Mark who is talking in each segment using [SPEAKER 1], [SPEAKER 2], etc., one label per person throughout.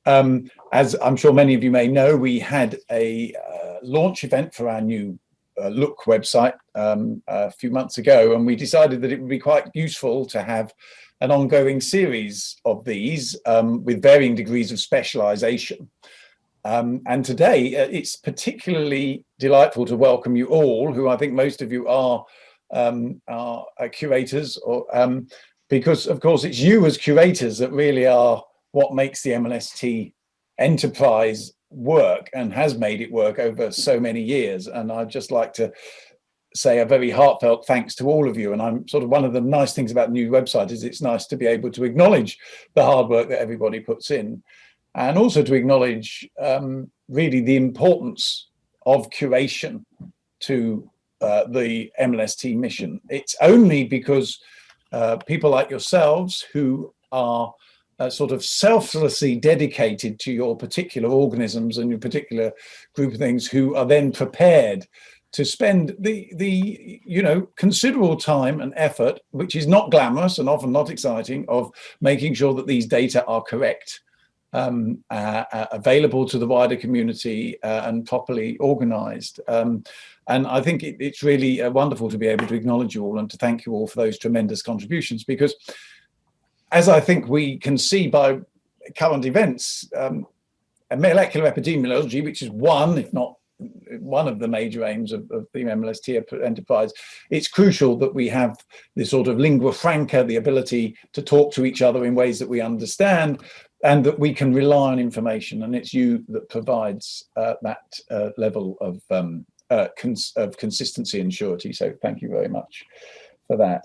[SPEAKER 1] As I'm sure many of you may know, we had a launch event for our new Look website a few months ago, and we decided that it would be quite useful to have an ongoing series of these with varying degrees of specialization. And today it's particularly delightful to welcome you all, who I think most of you are curators, or because of course it's you as curators that really are what makes the MLST enterprise work and has made it work over so many years. And I'd just like to say a very heartfelt thanks to all of you. And I'm sort of, one of the nice things about the new website is it's nice to be able to acknowledge the hard work that everybody puts in, and also to acknowledge really the importance of curation to the MLST mission. It's only because people like yourselves who are sort of selflessly dedicated to your particular organisms and your particular group of things, who are then prepared to spend the considerable time and effort, which is not glamorous and often not exciting, of making sure that these data are correct, available to the wider community, and properly organized. And I think it's really wonderful to be able to acknowledge you all and to thank you all for those tremendous contributions, because as I think we can see by current events, molecular epidemiology, which is one, if not one of the major aims of the MLST enterprise, it's crucial that we have this sort of lingua franca, the ability to talk to each other in ways that we understand, and that we can rely on information. And it's you that provides that level of consistency and surety. So thank you very much for that.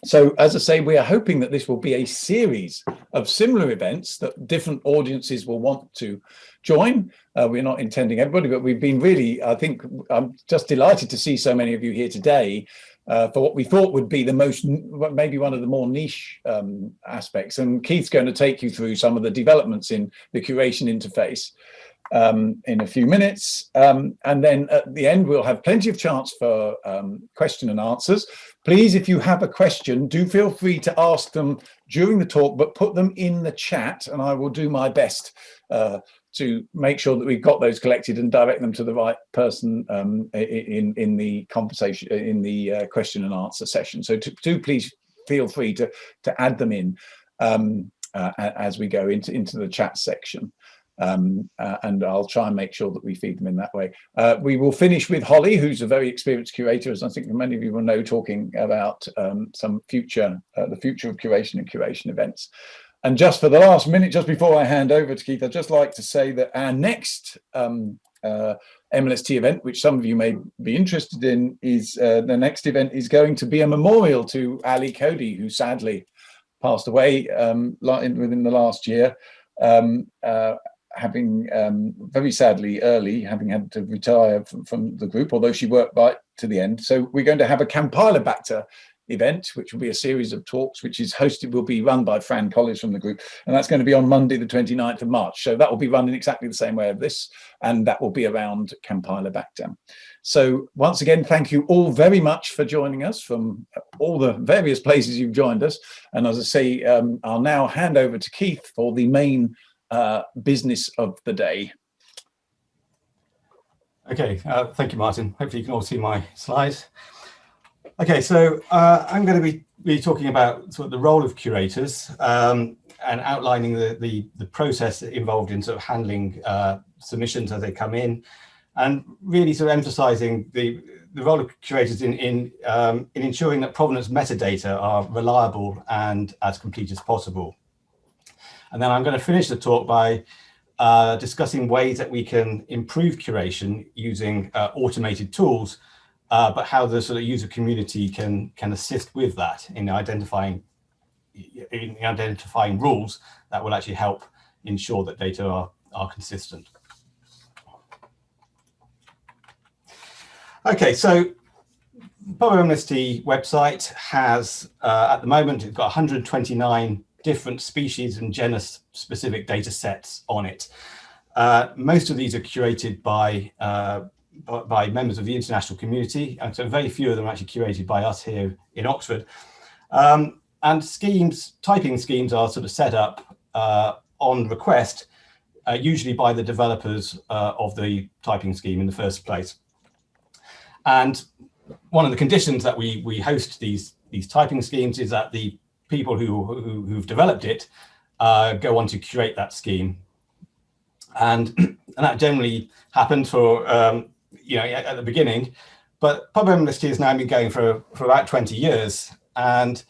[SPEAKER 1] So as I say, we are hoping that this will be a series of similar events that different audiences will want to join. We're not intending everybody, but we've been really, I think, I'm just delighted to see so many of you here today for what we thought would be the most, maybe one of the more niche aspects. And Keith's going to take you through some of the developments in the curation interface in a few minutes. And then at the end, we'll have plenty of chance for question and answers. Please, if you have a question, do feel free to ask them during the talk, but put them in the chat, and I will do my best to make sure that we've got those collected and direct them to the right person in the conversation, in the question and answer session. So do please feel free to add them in as we go into the chat section. And I'll try and make sure that we feed them in that way. We will finish with Holly, who's a very experienced curator, as I think many of you will know, talking about some future, the future of curation and curation events. And just for the last minute, just before I hand over to Keith, I'd just like to say that our next MLST event, which some of you may be interested in, is the next event is going to be a memorial to Ali Cody, who sadly passed away within the last year. Having very sadly early, having had to retire from the group, although she worked right to the end. So we're going to have a Campylobacter event, which will be a series of talks, which is hosted, will be run by Fran Collins from the group. And that's going to be on Monday, the 29th of March. So that will be run in exactly the same way of this, and that will be around Campylobacter. So once again, thank you all very much for joining us from all the various places you've joined us. And as I say, I'll now hand over to Keith for the main business of the day.
[SPEAKER 2] Okay, thank you, Martin. Hopefully you can all see my slides. Okay, so I'm going to be talking about sort of the role of curators and outlining the process involved in sort of handling submissions as they come in, and really sort of emphasizing the role of curators in ensuring that provenance metadata are reliable and as complete as possible. And then I'm going to finish the talk by discussing ways that we can improve curation using automated tools, but how the sort of user community can assist with that in identifying rules that will actually help ensure that data are consistent. Okay, so PubMLST website has at the moment it's got 129 different species and genus specific data sets on it. Most of these are curated by members of the international community, and so very few of them are actually curated by us here in Oxford. And typing schemes are sort of set up on request, usually by the developers of the typing scheme in the first place. And one of the conditions that we host these typing schemes is that the people who've developed it go on to curate that scheme. And that generally happened for, at the beginning, but PubMLST has now been going for about 20 years. And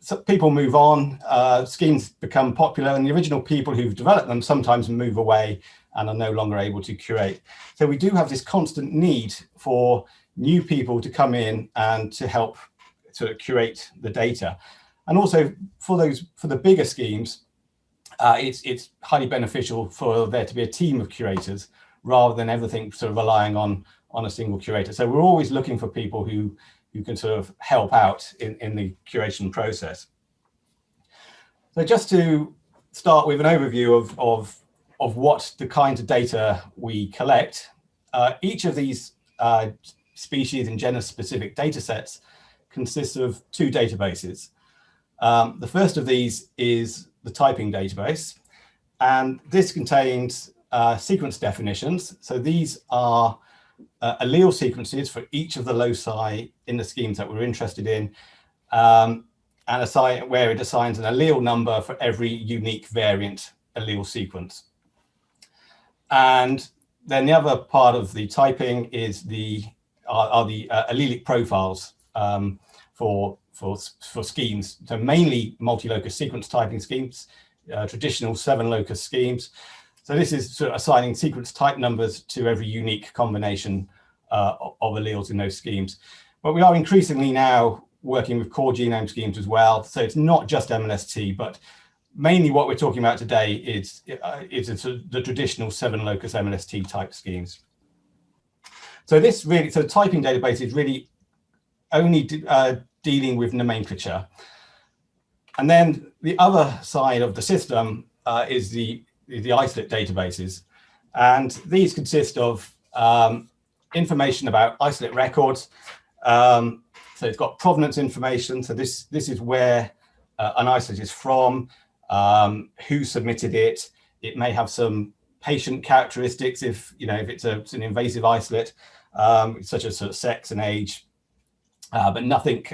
[SPEAKER 2] so people move on, schemes become popular, and the original people who've developed them sometimes move away and are no longer able to curate. So we do have this constant need for new people to come in and to help to curate the data. And also for the bigger schemes, it's highly beneficial for there to be a team of curators rather than everything sort of relying on a single curator. So we're always looking for people who can sort of help out in the curation process. So just to start with an overview of what the kinds of data we collect, each of these species and genus-specific data sets consists of two databases. The first of these is the typing database, and this contains sequence definitions. So these are allele sequences for each of the loci in the schemes that we're interested in, and where it assigns an allele number for every unique variant allele sequence. And then the other part of the typing is are the allelic profiles for schemes. So mainly multi-locus sequence typing schemes, traditional 7-locus schemes. So this is sort of assigning sequence type numbers to every unique combination of alleles in those schemes. But we are increasingly now working with core genome schemes as well. So it's not just MLST, but mainly what we're talking about today is the traditional 7-locus MLST type schemes. So the typing database is really only dealing with nomenclature. And then the other side of the system is the Islip databases. And these consist of information about Islip records. So it's got provenance information. So this is where an isolate is from, who submitted it. It may have some patient characteristics if it's an invasive isolate, such as sort of sex and age, but nothing,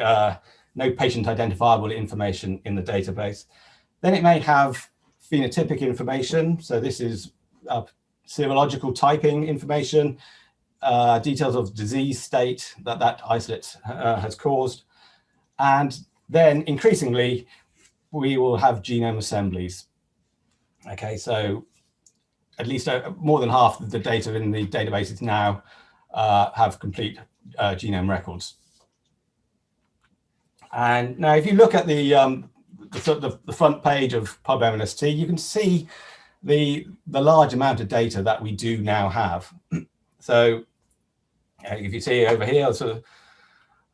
[SPEAKER 2] no patient identifiable information in the database. Then it may have phenotypic information. So this is serological typing information, details of disease state that isolate has caused. And then increasingly, we will have genome assemblies. Okay, so at least more than half of the data in the databases now have complete genome records. And now if you look at the front page of PubMLST, you can see the large amount of data that we do now have. So if you see over here, so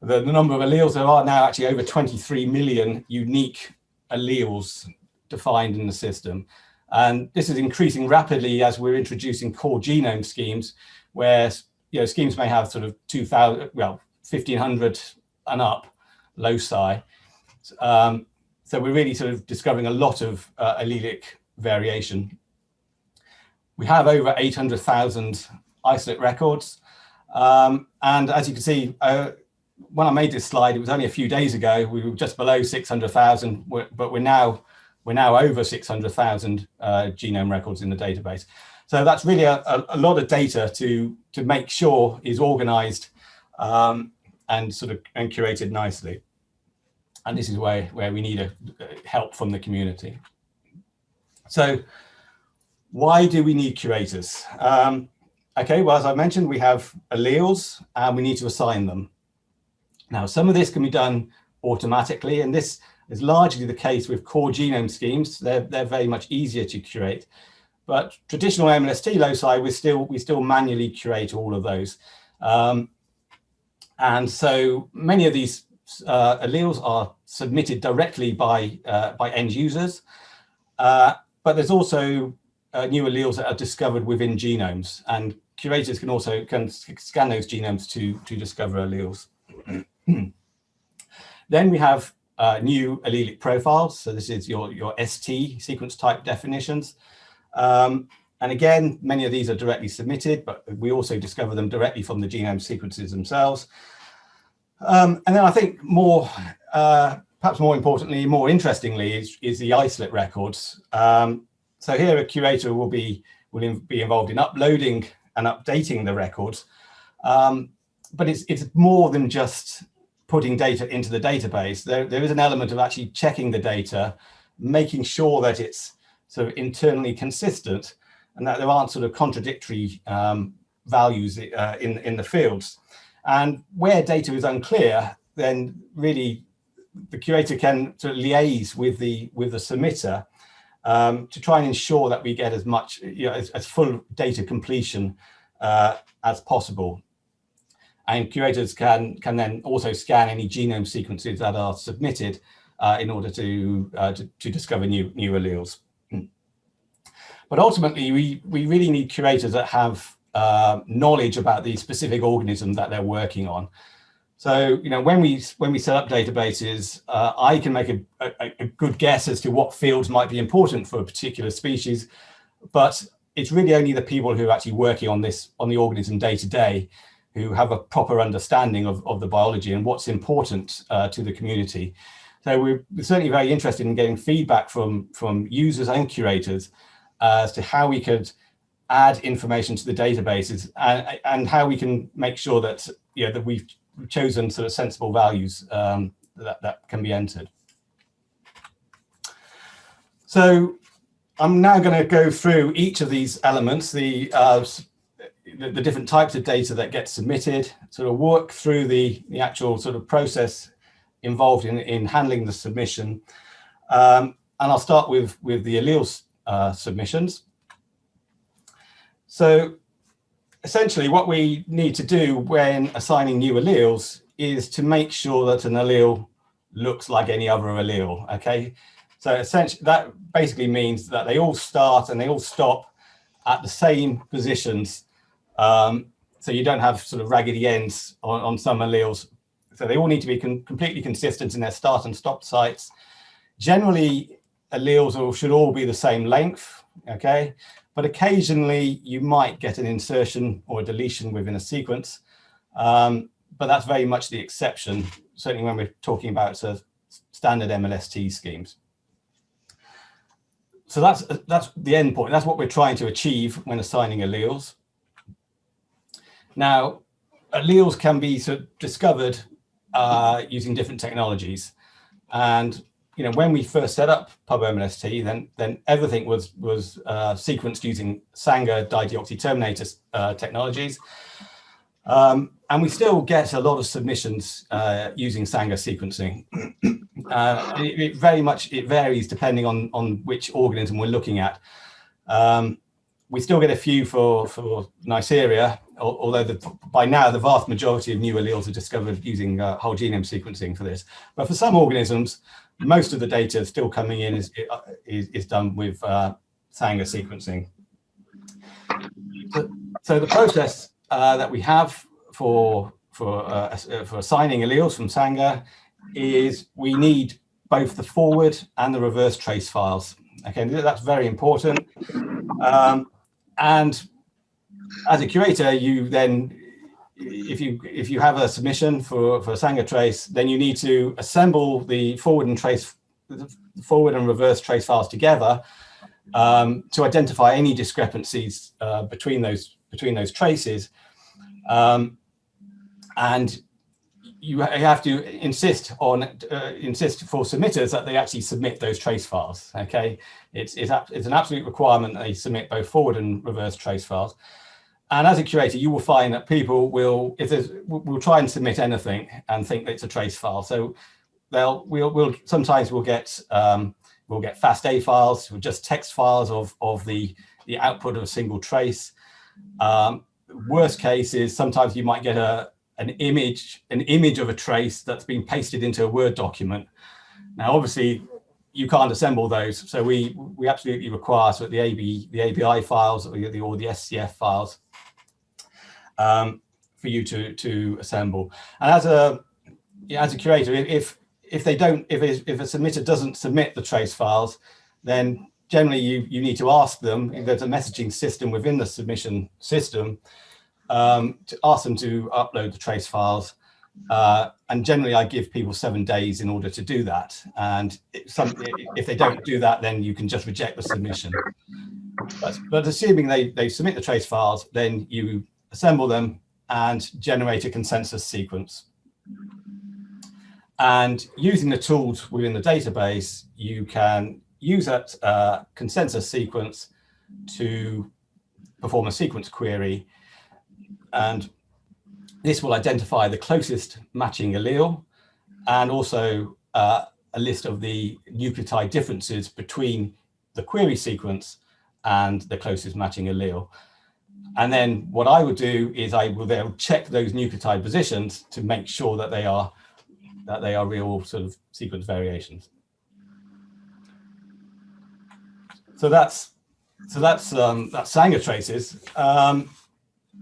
[SPEAKER 2] the number of alleles, there are now actually over 23 million unique alleles defined in the system. And this is increasing rapidly as we're introducing core genome schemes, where schemes may have sort of 2,000, well, 1,500 and up loci. So we're really sort of discovering a lot of allelic variation. We have over 800,000 isolate records. And as you can see, when I made this slide, it was only a few days ago. We were just below 600,000, but we're now over 600,000 genome records in the database. So that's really a lot of data to make sure is organized and curated nicely. And this is where we need help from the community. So why do we need curators? Okay, well, as I mentioned, we have alleles and we need to assign them. Now, some of this can be done automatically, and this is largely the case with core genome schemes. They're very much easier to curate. But traditional MLST loci, we still manually curate all of those. And so many of these alleles are submitted directly by end users. But there's also new alleles that are discovered within genomes, and curators can also scan those genomes to discover alleles. Then we have new allelic profiles. So this is your ST sequence type definitions. And again, many of these are directly submitted, but we also discover them directly from the genome sequences themselves. And then I think perhaps more importantly, more interestingly, is the Islip Records. So here a curator will be involved in uploading and updating the records. But it's more than just putting data into the database. There is an element of actually checking the data, making sure that it's sort of internally consistent and that there aren't sort of contradictory values in the fields. And where data is unclear, then really the curator can sort of liaise with the submitter to try and ensure that we get as much, as full data completion as possible. And curators can then also scan any genome sequences that are submitted in order to discover new alleles. But ultimately, we really need curators that have knowledge about the specific organism that they're working on. So, when we set up databases, I can make a good guess as to what fields might be important for a particular species, but it's really only the people who are actually working on the organism day to day who have a proper understanding of the biology and what's important to the community. So we're certainly very interested in getting feedback from users and curators as to how we could add information to the databases and how we can make sure that that we've chosen sort of sensible values that can be entered. So I'm now going to go through each of these elements, the different types of data that get submitted, sort of work through the actual sort of process involved in handling the submission. And I'll start with the alleles submissions. So essentially what we need to do when assigning new alleles is to make sure that an allele looks like any other allele, okay? So essentially that basically means that they all start and they all stop at the same positions. So you don't have sort of raggedy ends on some alleles. So they all need to be completely consistent in their start and stop sites. Generally, alleles should all be the same length, okay? But occasionally you might get an insertion or a deletion within a sequence, but that's very much the exception, certainly when we're talking about standard MLST schemes. So that's the end point. That's what we're trying to achieve when assigning alleles. Now, alleles can be sort of discovered using different technologies, and when we first set up PubMLST, then everything was sequenced using Sanger dideoxyterminator technologies, and we still get a lot of submissions using Sanger sequencing. It varies depending on which organism we're looking at. We still get a few for Neisseria, although by now the vast majority of new alleles are discovered using whole genome sequencing for this. But for some organisms, most of the data still coming in is done with Sanger sequencing. So the process that we have for assigning alleles from Sanger is we need both the forward and the reverse trace files. Okay, that's very important. And as a curator, you then, if you have a submission for a Sanger trace, then you need to assemble the forward and reverse trace files together to identify any discrepancies between those traces, and you have to insist for submitters that they actually submit those trace files. Okay, it's an absolute requirement that they submit both forward and reverse trace files. And as a curator, you will find that people will try and submit anything and think that it's a trace file. So sometimes we'll get FASTA files, just text files of the output of a single trace. Worst case is sometimes you might get an image of a trace that's been pasted into a Word document. Now, obviously, you can't assemble those, so we absolutely require sort of the ABI files or the SCF files for you to assemble. And as a curator, if if they don't, if a submitter doesn't submit the trace files, then generally you need to ask them, if there's a messaging system within the submission system, to ask them to upload the trace files. And generally I give people 7 days in order to do that. And if they don't do that, then you can just reject the submission. But assuming they submit the trace files, then you assemble them and generate a consensus sequence. And using the tools within the database, you can use that consensus sequence to perform a sequence query. And this will identify the closest matching allele and also a list of the nucleotide differences between the query sequence and the closest matching allele. And then what I would do is I will then check those nucleotide positions to make sure that they are real sort of sequence variations. So that's Sanger traces.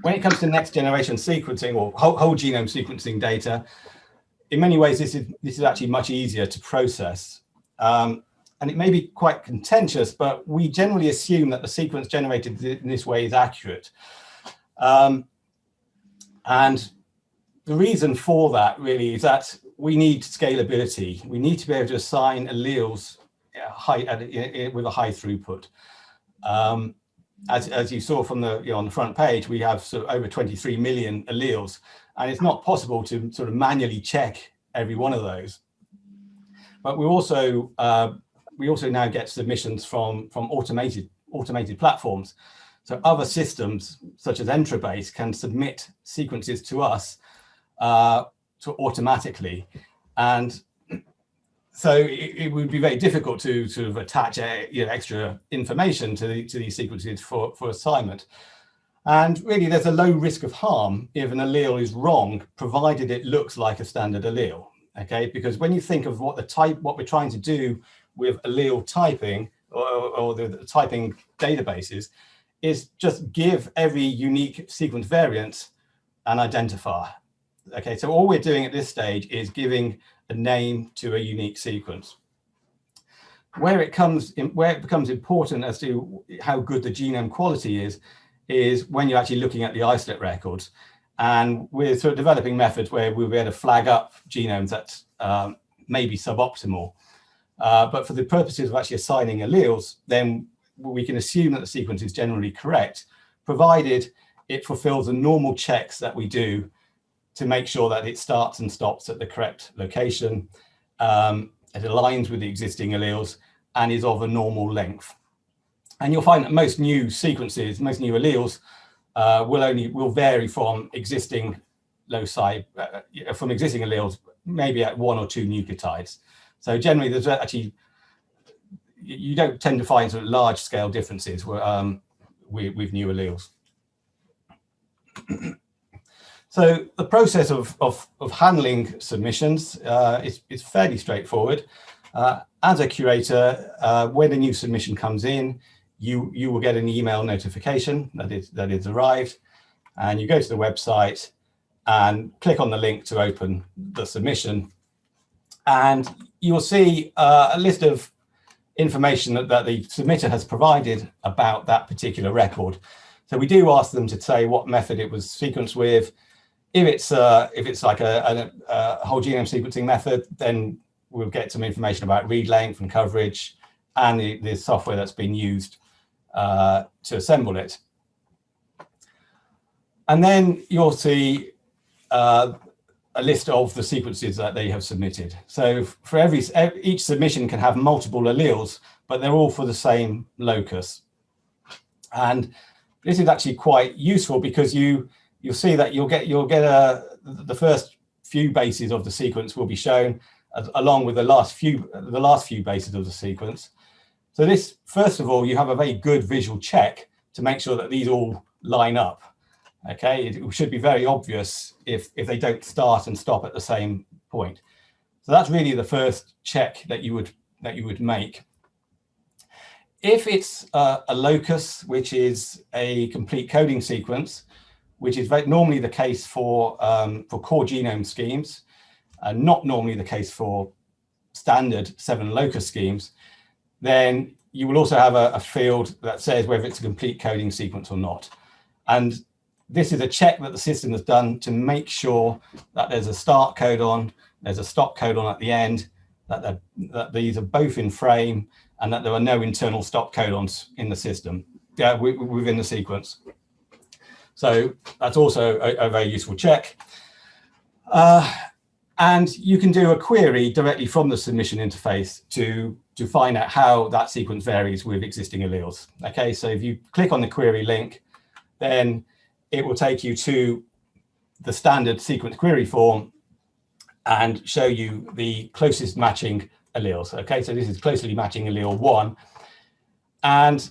[SPEAKER 2] When it comes to next generation sequencing or whole genome sequencing data, in many ways this is actually much easier to process. And it may be quite contentious, but we generally assume that the sequence generated in this way is accurate. And the reason for that really is that we need scalability. We need to be able to assign alleles with a high throughput. As you saw from the on the front page, we have sort of over 23 million alleles, and it's not possible to sort of manually check every one of those. But we also now get submissions from automated platforms. So other systems such as Entrabase can submit sequences to us automatically, and so it would be very difficult to sort of attach extra information to these sequences for assignment. And really, there's a low risk of harm if an allele is wrong, provided it looks like a standard allele. Okay, because when you think of what we're trying to do with allele typing or the typing databases, is just give every unique sequence variant an identifier. Okay, so all we're doing at this stage is giving a name to a unique sequence. Where it becomes important as to how good the genome quality is when you're actually looking at the Islip records. And we're sort of developing methods where we'll be able to flag up genomes that may be suboptimal. But for the purposes of actually assigning alleles, then we can assume that the sequence is generally correct, provided it fulfills the normal checks that we do to make sure that it starts and stops at the correct location, it aligns with the existing alleles, and is of a normal length. And you'll find that most new sequences, most new alleles will vary from existing loci, from existing alleles, maybe at 1 or 2 nucleotides. So generally, there's actually, you don't tend to find sort of large scale differences with new alleles. So the process of handling submissions is fairly straightforward. As a curator, when a new submission comes in, you will get an email notification that it's arrived, and you go to the website and click on the link to open the submission, and you will see a list of information that the submitter has provided about that particular record. So we do ask them to say what method it was sequenced with. If it's like a whole genome sequencing method, then we'll get some information about read length and coverage and the software that's been used to assemble it. And then you'll see a list of the sequences that they have submitted. So for each submission can have multiple alleles, but they're all for the same locus. And this is actually quite useful because you'll see that you'll get the first few bases of the sequence will be shown along with the last few bases of the sequence. So this, first of all, you have a very good visual check to make sure that these all line up. Okay, it should be very obvious if they don't start and stop at the same point. So that's really the first check that you would make. If it's a locus, which is a complete coding sequence, which is normally the case for core genome schemes, not normally the case for standard 7 locus schemes, then you will also have a field that says whether it's a complete coding sequence or not. And this is a check that the system has done to make sure that there's a start codon, there's a stop codon at the end, that these are both in frame, and that there are no internal stop codons in the system, within the sequence. So that's also a very useful check. And you can do a query directly from the submission interface to find out how that sequence varies with existing alleles. Okay, so if you click on the query link, then it will take you to the standard sequence query form and show you the closest matching alleles. Okay, so this is closely matching allele 1. And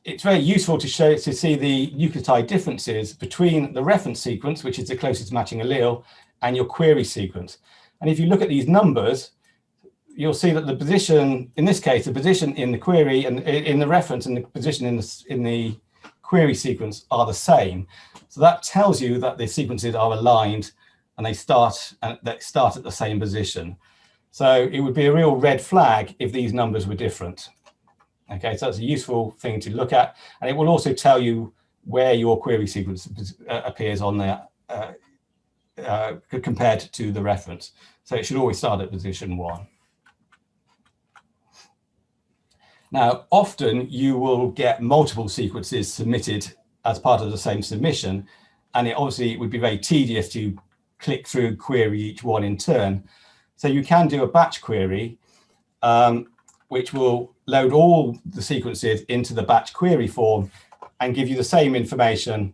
[SPEAKER 2] it's very useful to see the nucleotide differences between the reference sequence, which is the closest matching allele, and your query sequence. And if you look at these numbers, you'll see that the position, in this case, the position in the query and in the reference and the position in the query sequence are the same. So that tells you that the sequences are aligned and they start at the same position. So it would be a real red flag if these numbers were different. Okay, so that's a useful thing to look at, and it will also tell you where your query sequence appears on there compared to the reference. So it should always start at position 1. Now, often you will get multiple sequences submitted as part of the same submission, and obviously it would be very tedious to click through, query each one in turn. So you can do a batch query, which will load all the sequences into the batch query form and give you the same information,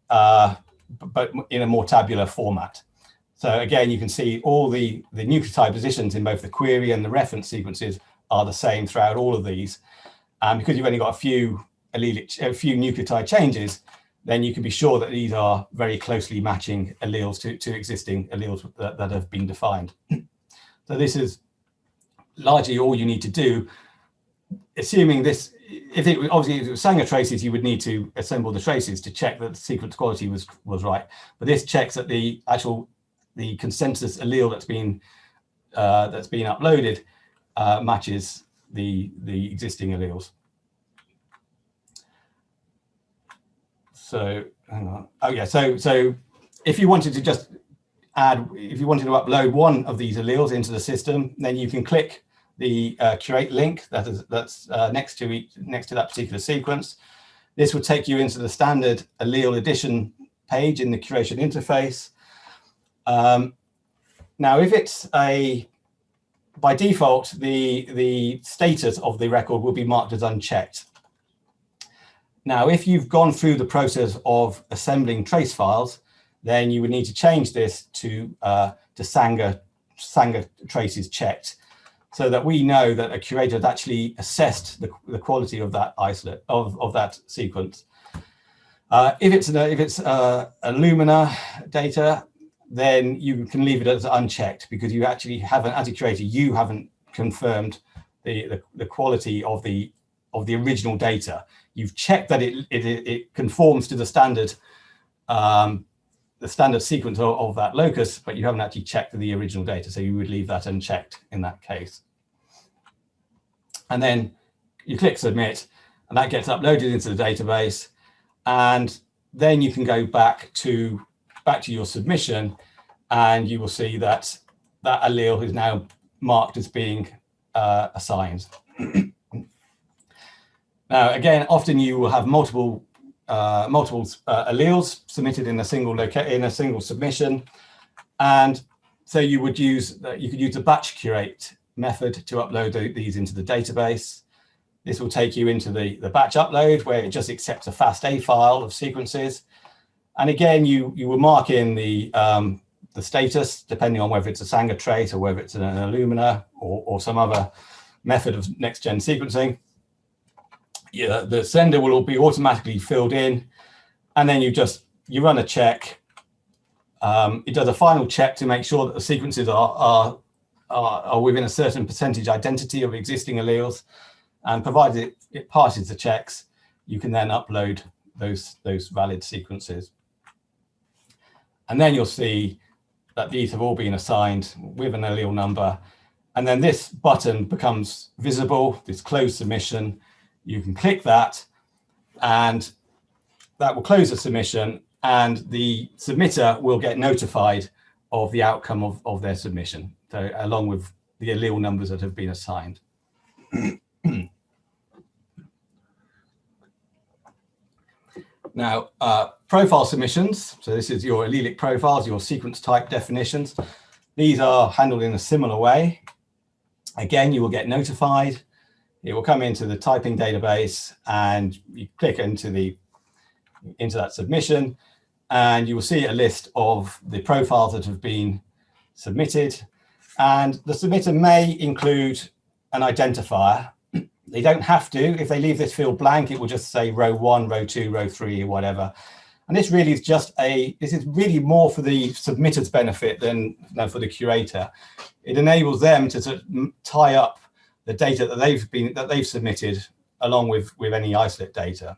[SPEAKER 2] but in a more tabular format. So again, you can see all the nucleotide positions in both the query and the reference sequences are the same throughout all of these. And because you've only got a few nucleotide changes, then you can be sure that these are very closely matching alleles to existing alleles that have been defined. So this is largely all you need to do, assuming this, obviously if it was Sanger traces, you would need to assemble the traces to check that the sequence quality was right. But this checks that the consensus allele that's been uploaded matches the existing alleles. So hang on. Oh yeah. So if you wanted to just if you wanted to upload one of these alleles into the system, then you can click the curate link that's next to that particular sequence. This will take you into the standard allele addition page in the curation interface. Now, if it's by default, the status of the record will be marked as unchecked. Now, if you've gone through the process of assembling trace files, then you would need to change this to Sanger traces checked, so that we know that a curator has actually assessed the quality of that isolate of that sequence. If it's Illumina data, then you can leave it as unchecked, because you actually haven't, as a curator, you haven't confirmed the quality of the original data. You've checked that it conforms to the standard sequence of that locus, but you haven't actually checked the original data, so you would leave that unchecked in that case. And then you click submit, and that gets uploaded into the database, and then you can go back to your submission, and you will see that that allele is now marked as being assigned. Now, again, often you will have multiple alleles submitted in a single submission, and so you could use the batch curate method to upload these into the database. This will take you into the batch upload, where it just accepts a FASTA file of sequences, and again you will mark in the status depending on whether it's a Sanger trace or whether it's an Illumina or some other method of next-gen sequencing. Yeah, the sender will be automatically filled in, and then you run a check. It does a final check to make sure that the sequences are within a certain percentage identity of existing alleles, and provided it passes the checks, you can then upload those valid sequences. And then you'll see that these have all been assigned with an allele number, And then this button becomes visible, this close submission. You can click that, and that will close the submission, and the submitter will get notified of the outcome of their submission, so along with the allele numbers that have been assigned. Now, profile submissions. So this is your allelic profiles, your sequence type definitions. These are handled in a similar way. Again, you will get notified. It will come into the typing database, and you click into that submission, and you will see a list of the profiles that have been submitted. And the submitter may include an identifier. They don't have to. If they leave this field blank, it will just say row 1, row 2, row 3, or whatever. And this really is just this is really more for the submitter's benefit than for the curator. It enables them to sort of tie up the data that they've submitted along with any isolate data.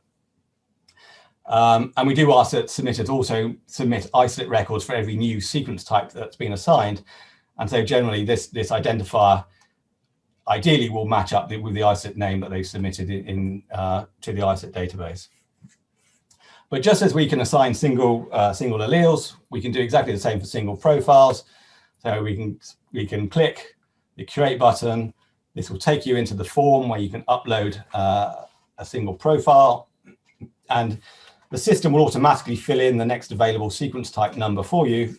[SPEAKER 2] And we do ask that submitters also submit isolate records for every new sequence type that's been assigned. And so generally this identifier ideally will match up with the isolate name that they've submitted to the isolate database. But just as we can assign single alleles, we can do exactly the same for single profiles. So we can click the curate button. This will take you into the form where you can upload a single profile, and the system will automatically fill in the next available sequence type number for you.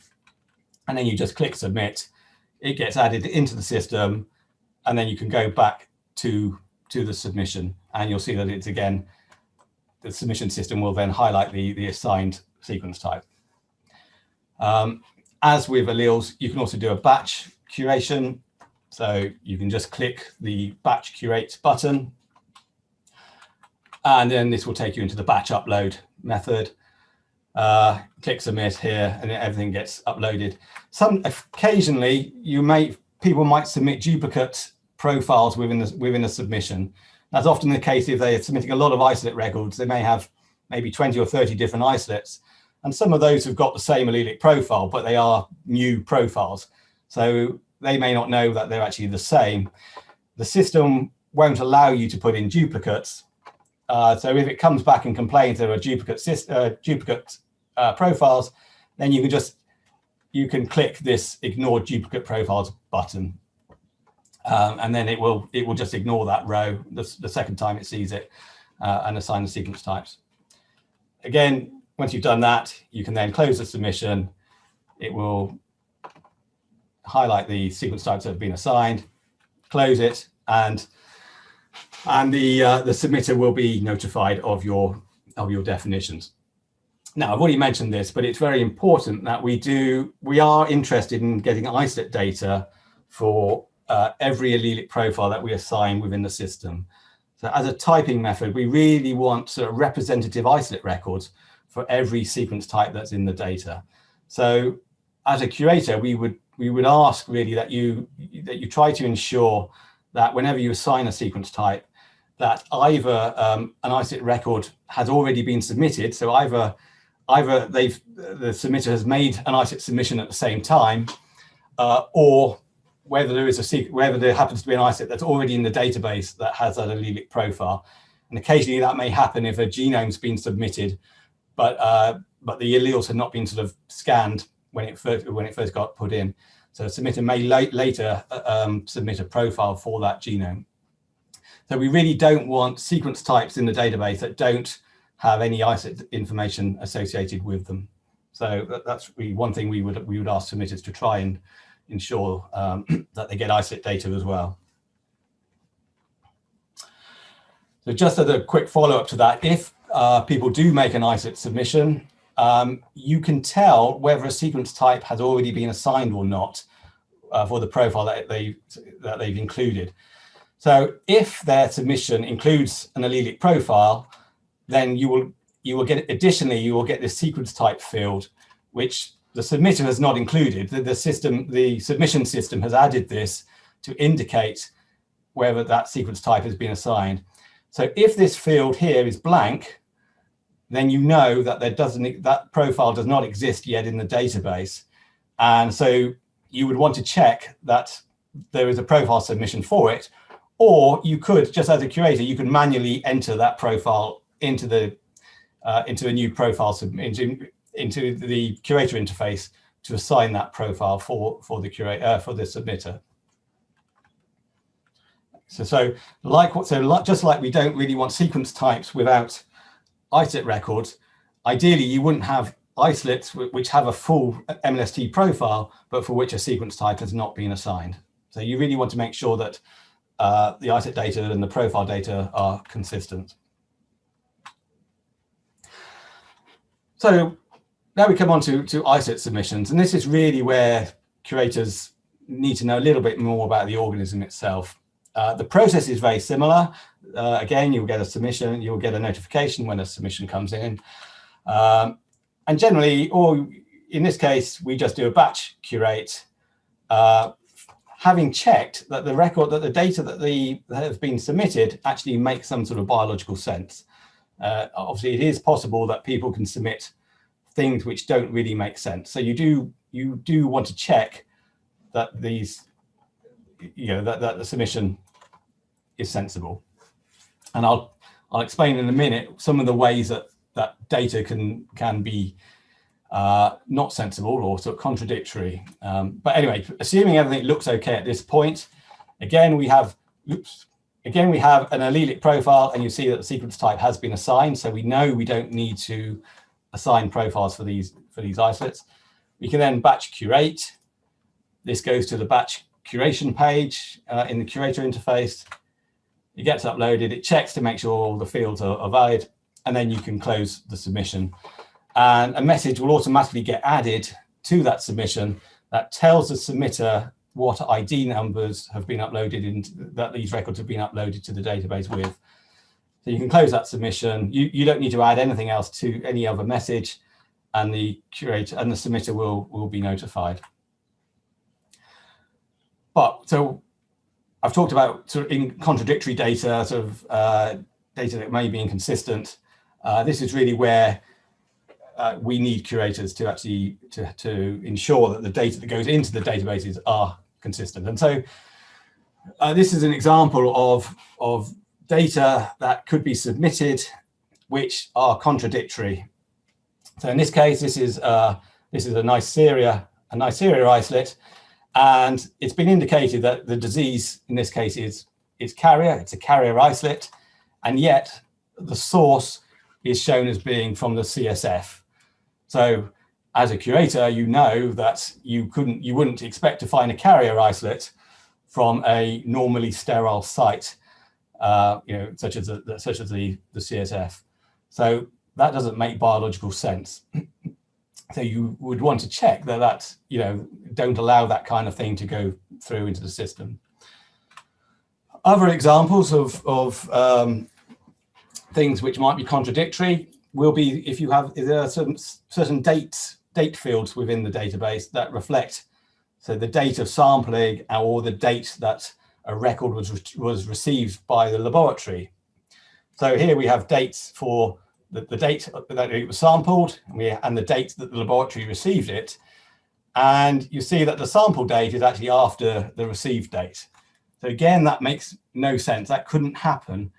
[SPEAKER 2] And then you just click submit. It gets added into the system, and then you can go back to the submission, and you'll see that it's again, the submission system will then highlight the assigned sequence type. As with alleles, you can also do a batch curation. So you can just click the batch curate button, and then this will take you into the batch upload method. Click submit here, and everything gets uploaded. Occasionally, people might submit duplicate profiles within a submission. That's often the case if they are submitting a lot of isolate records. They may have maybe 20 or 30 different isolates, and some of those have got the same allelic profile, but they are new profiles. So they may not know that they're actually the same. The system won't allow you to put in duplicates. So if it comes back and complains there are duplicate profiles, then you can click this ignore duplicate profiles button. And then it will just ignore that row the second time it sees it and assign the sequence types. Again, once you've done that, you can then close the submission. It will highlight the sequence types that have been assigned, close it, and the submitter will be notified of your definitions. Now, I've already mentioned this, but it's very important that we are interested in getting isolate data for every allelic profile that we assign within the system. So as a typing method, we really want sort of representative isolate records for every sequence type that's in the data. So as a curator, we would ask really that you try to ensure that whenever you assign a sequence type, that either an isolate record has already been submitted, so either the submitter has made an isolate submission at the same time, or whether there happens to be an isolate that's already in the database that has that allelic profile. And occasionally that may happen if a genome's been submitted, but the alleles have not been sort of scanned when it first got put in. So a submitter may later submit a profile for that genome. So we really don't want sequence types in the database that don't have any isolate information associated with them. So that's really one thing we would ask submitters to try and ensure that they get isolate data as well. So just as a quick follow-up to that, if people do make an isolate submission, you can tell whether a sequence type has already been assigned or not for the profile that they've included. So if their submission includes an allelic profile, then you will get this sequence type field, which the submitter has not included. The submission system has added this to indicate whether that sequence type has been assigned. So if this field here is blank, then you know that that profile does not exist yet in the database. And so you would want to check that there is a profile submission for it, or you could, just as a curator, you can manually enter that profile into the into a new profile into the curator interface to assign that profile for the curator for the submitter. Just like we don't really want sequence types without isolate records, ideally you wouldn't have isolates which have a full MLST profile, but for which a sequence type has not been assigned. So you really want to make sure that the isolate data and the profile data are consistent. So now we come on to isolate submissions, and this is really where curators need to know a little bit more about the organism itself. The process is very similar. Again, you'll get a submission, you'll get a notification when a submission comes in. And generally, or in this case, we just do a batch curate, having checked that the record, that the data that has been submitted actually makes some sort of biological sense. Obviously, it is possible that people can submit things which don't really make sense. So you do want to check that these, that the submission is sensible. And I'll explain in a minute some of the ways that data can be not sensible or sort of contradictory. But anyway, assuming everything looks okay at this point, again we have an allelic profile, and you see that the sequence type has been assigned, so we know we don't need to assign profiles for these isolates. We can then batch curate. This goes to the batch curation page in the curator interface. It gets uploaded, it checks to make sure all the fields are valid, and then you can close the submission. And a message will automatically get added to that submission that tells the submitter what ID numbers have been uploaded, that these records have been uploaded to the database with. So you can close that submission. You don't need to add anything else to any other message, and the curator and the submitter will be notified. But so I've talked about sort of contradictory data, sort of data that may be inconsistent. This is really where we need curators to actually to ensure that the data that goes into the databases are consistent. And so this is an example of data that could be submitted which are contradictory. So in this case, this is a Neisseria isolate, and it's been indicated that the disease in this case is carrier. It's a carrier isolate, and yet the source is shown as being from the CSF. So as a curator, you know that you wouldn't expect to find a carrier isolate from a normally sterile site, such as the CSF. So that doesn't make biological sense. So you would want to check that don't allow that kind of thing to go through into the system. Other examples of things which might be contradictory will be if there are some certain date fields within the database that reflect, so the date of sampling or the date that a record was received by the laboratory. So here we have dates for the date that it was sampled and the date that the laboratory received it. And you see that the sample date is actually after the received date. So again, that makes no sense. That couldn't happen.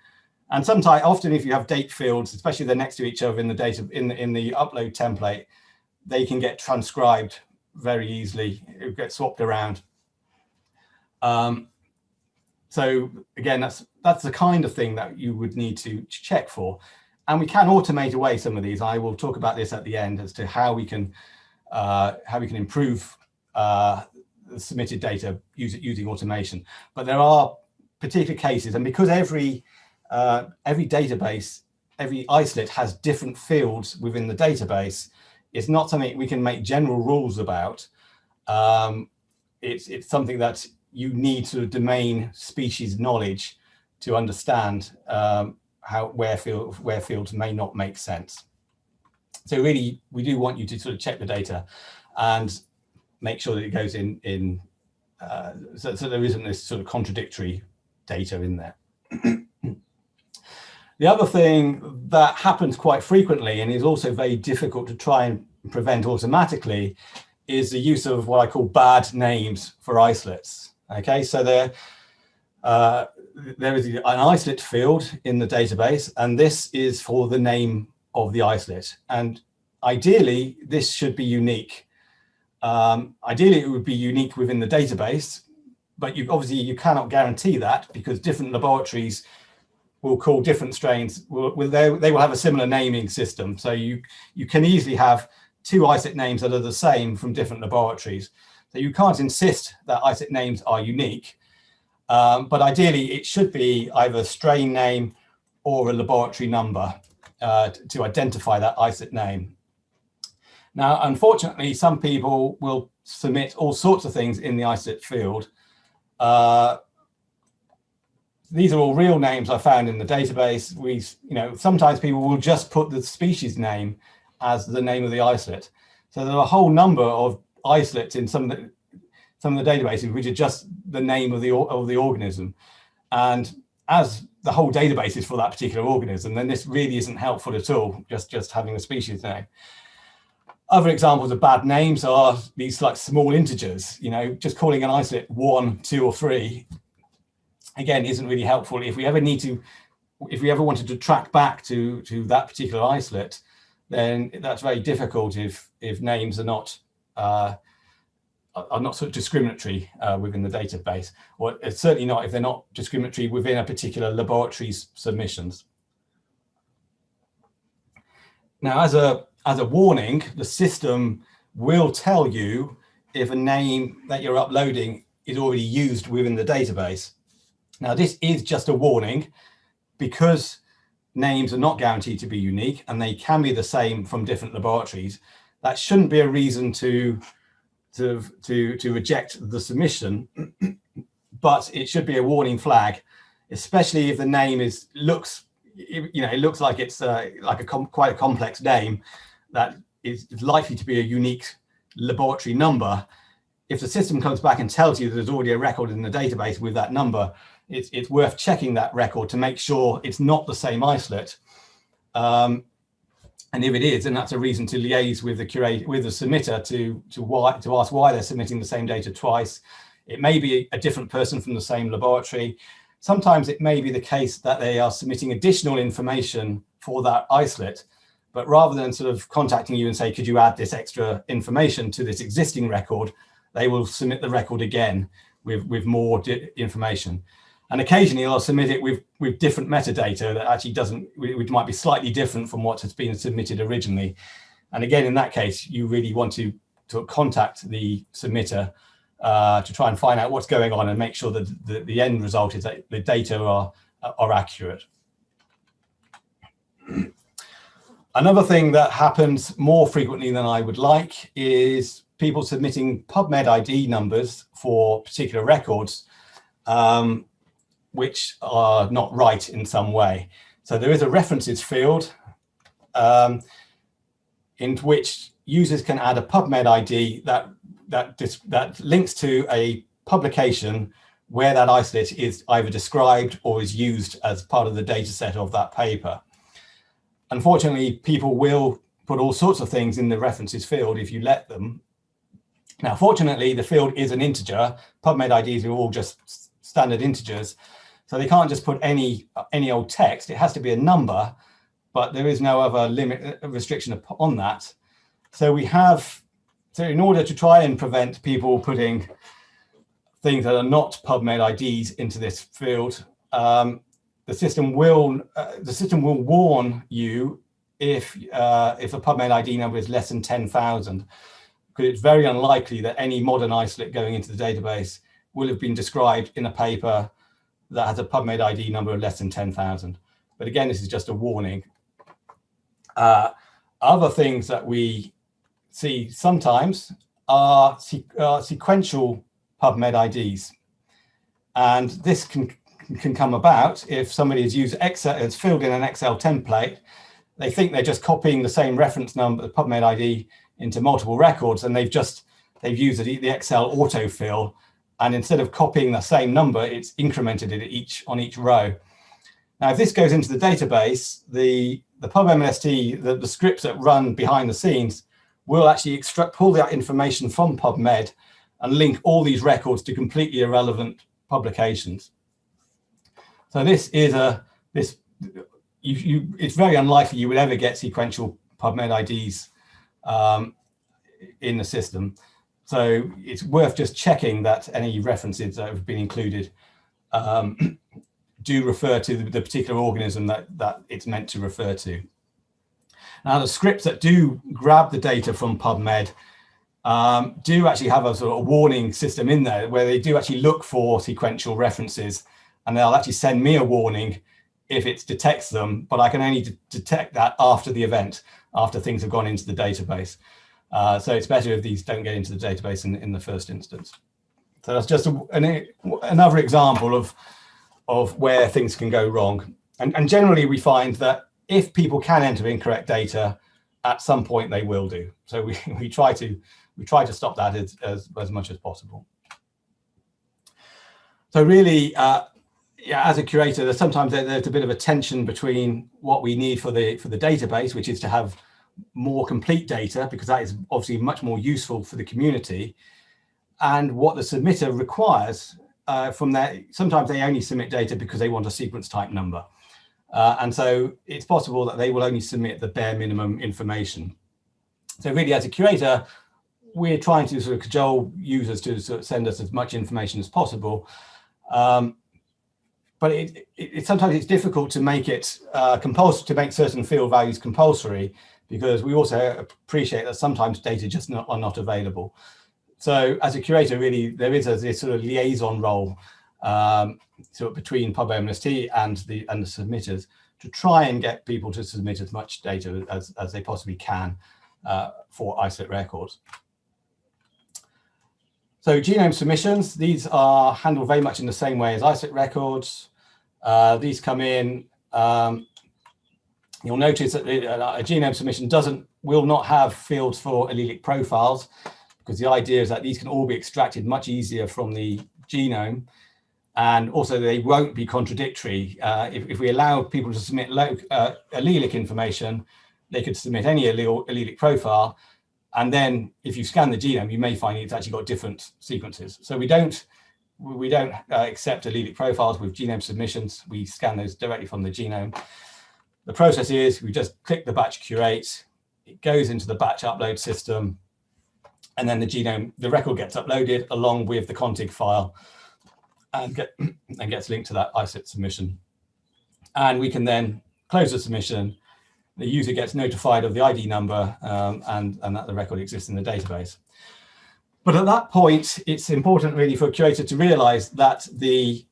[SPEAKER 2] And sometimes, often if you have date fields, especially they're next to each other in the data in the upload template, they can get transcribed very easily. It gets swapped around. So again, that's the kind of thing that you would need to check for. And we can automate away some of these. I will talk about this at the end as to how we can improve the submitted data using automation. But there are particular cases, and because every database, every isolate has different fields within the database, it's not something we can make general rules about. It's something that you need sort of domain species knowledge to understand where fields may not make sense. So really, we do want you to sort of check the data and make sure that it goes in so there isn't this sort of contradictory data in there. The other thing that happens quite frequently and is also very difficult to try and prevent automatically is the use of what I call bad names for isolates. Okay, so there is an isolate field in the database, and this is for the name of the isolate. And ideally, this should be unique. Ideally, it would be unique within the database, but obviously you cannot guarantee that, because different laboratories will call different strains. They will have a similar naming system. So you can easily have two isolate names that are the same from different laboratories. So you can't insist that isolate names are unique, but ideally it should be either a strain name or a laboratory number to identify that isolate name. Now, unfortunately, some people will submit all sorts of things in the isolate field. These are all real names I found in the database. Sometimes people will just put the species name as the name of the isolate. So there are a whole number of isolates in some of the databases which are just the name of the organism. And as the whole database is for that particular organism, then this really isn't helpful at all, just having a species name. Other examples of bad names are these like small integers, just calling an isolate 1, 2, or 3, again, isn't really helpful. If we ever wanted to track back to that particular isolate, then that's very difficult if names are not sort of discriminatory within the database, or certainly not if they're not discriminatory within a particular laboratory's submissions. Now, as a warning, the system will tell you if a name that you're uploading is already used within the database. Now, this is just a warning, because names are not guaranteed to be unique and they can be the same from different laboratories. That shouldn't be a reason to reject the submission, but it should be a warning flag, especially if the name looks like it's quite a complex name that is likely to be a unique laboratory number. If the system comes back and tells you that there's already a record in the database with that number, it's worth checking that record to make sure it's not the same isolate. And if it is, then that's a reason to liaise with the submitter to ask why they're submitting the same data twice. It may be a different person from the same laboratory. Sometimes it may be the case that they are submitting additional information for that isolate, but rather than sort of contacting you and say, could you add this extra information to this existing record, they will submit the record again with more information. And occasionally they'll submit it with different metadata that actually which might be slightly different from what has been submitted originally. And again, in that case, you really want to contact the submitter to try and find out what's going on and make sure that the end result is that the data are accurate. Another thing that happens more frequently than I would like is people submitting PubMed ID numbers for particular records, which are not right in some way. So there is a references field in which users can add a PubMed ID that links to a publication where that isolate is either described or is used as part of the data set of that paper. Unfortunately, people will put all sorts of things in the references field if you let them. Now, fortunately, the field is an integer. PubMed IDs are all just standard integers. So they can't just put any old text. It has to be a number, but there is no other limit restriction on that. So in order to try and prevent people putting things that are not PubMed IDs into this field, the system will warn you if a PubMed ID number is less than 10,000, because it's very unlikely that any modern isolate going into the database will have been described in a paper that has a PubMed ID number of less than 10,000. But again, this is just a warning. Other things that we see sometimes are sequential PubMed IDs. And this can come about if somebody has used Excel, it's filled in an Excel template. They think they're just copying the same reference number, the PubMed ID, into multiple records, and they've used the Excel autofill, and instead of copying the same number, it's incremented it on each row. Now, if this goes into the database, the PubMLST, the scripts that run behind the scenes, will actually pull that information from PubMed and link all these records to completely irrelevant publications. So this is it's very unlikely you would ever get sequential PubMed IDs in the system. So it's worth just checking that any references that have been included do refer to the particular organism that it's meant to refer to. Now, the scripts that do grab the data from PubMed do actually have a sort of warning system in there where they do actually look for sequential references, and they'll actually send me a warning if it detects them, but I can only detect that after the event, after things have gone into the database. So it's better if these don't get into the database in the first instance. So that's just another example of where things can go wrong. And generally we find that if people can enter incorrect data, at some point they will do. So we try to stop that as much as possible. So really, yeah, as a curator, sometimes there's a bit of a tension between what we need for the database, which is to have more complete data, because that is obviously much more useful for the community, and what the submitter requires from that. Sometimes they only submit data because they want a sequence type number. And so it's possible that they will only submit the bare minimum information. So really, as a curator, we're trying to sort of cajole users to sort of send us as much information as possible. But sometimes it's difficult to make it compulsory, to make certain field values compulsory, because we also appreciate that sometimes data just are not available. So as a curator, really, there is this sort of liaison role sort of between PubMLST and the submitters to try and get people to submit as much data as they possibly can for Islip Records. So genome submissions, these are handled very much in the same way as Islip Records. These come in, you'll notice that a genome submission will not have fields for allelic profiles, because the idea is that these can all be extracted much easier from the genome. And also they won't be contradictory. If we allow people to submit allelic information, they could submit any allelic profile. And then if you scan the genome, you may find it's actually got different sequences. So we don't accept allelic profiles with genome submissions. We scan those directly from the genome. The process is we just click the batch curate, it goes into the batch upload system, and then the record gets uploaded along with the config file and gets linked to that Islip submission. And we can then close the submission. The user gets notified of the ID number and that the record exists in the database. But at that point, it's important really for a curator to realize that the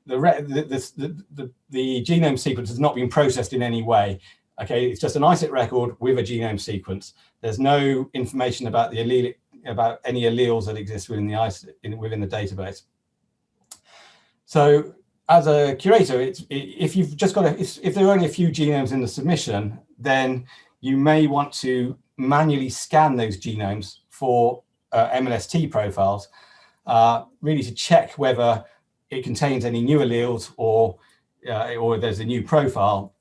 [SPEAKER 2] genome sequence has not been processed in any way. Okay, it's just an Islip record with a genome sequence. There's no information about any alleles that exist within the database. So as a curator, if there are only a few genomes in the submission, then you may want to manually scan those genomes for MLST profiles, really to check whether it contains any new alleles or there's a new profile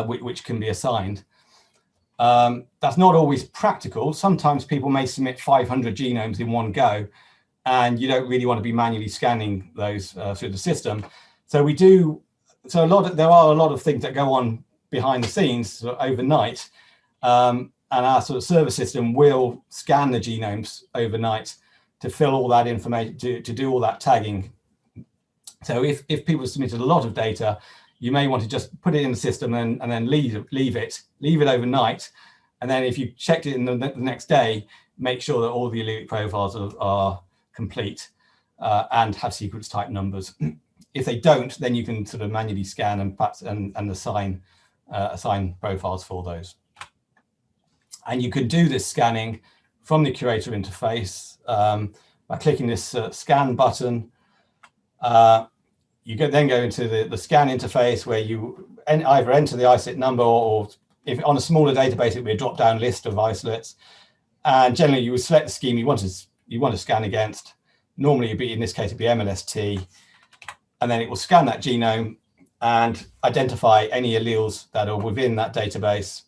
[SPEAKER 2] which can be assigned. That's not always practical. Sometimes people may submit 500 genomes in one go, and you don't really want to be manually scanning those through the system. So there are a lot of things that go on behind the scenes sort of overnight, and our sort of server system will scan the genomes overnight to fill all that information, to do all that tagging. So if people submitted a lot of data, you may want to just put it in the system and then leave it overnight. And then if you checked it in the next day, make sure that all the allelic profiles are complete and have sequence type numbers. If they don't, then you can sort of manually scan and assign profiles for those. And you can do this scanning from the curator interface by clicking this scan button. You then go into the scan interface where you either enter the islip number, or if on a smaller database, it would be a drop-down list of isolates. And generally, you would select the scheme you want to scan against. Normally, in this case, it'd be MLST. And then it will scan that genome and identify any alleles that are within that database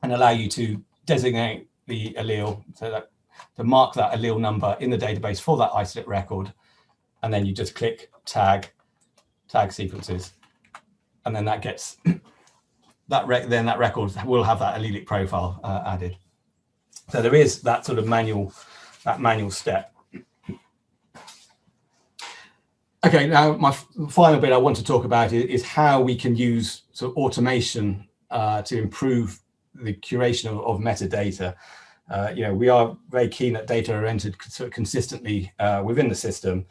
[SPEAKER 2] and allow you to designate the allele. So that to mark that allele number in the database for that isolate record. And then you just click tag sequences. And then that gets, that record will have that allelic profile added. So there is that sort of manual step. Okay, now my final bit I want to talk about is how we can use sort of automation to improve the curation of metadata. We are very keen that data are entered sort of consistently within the system,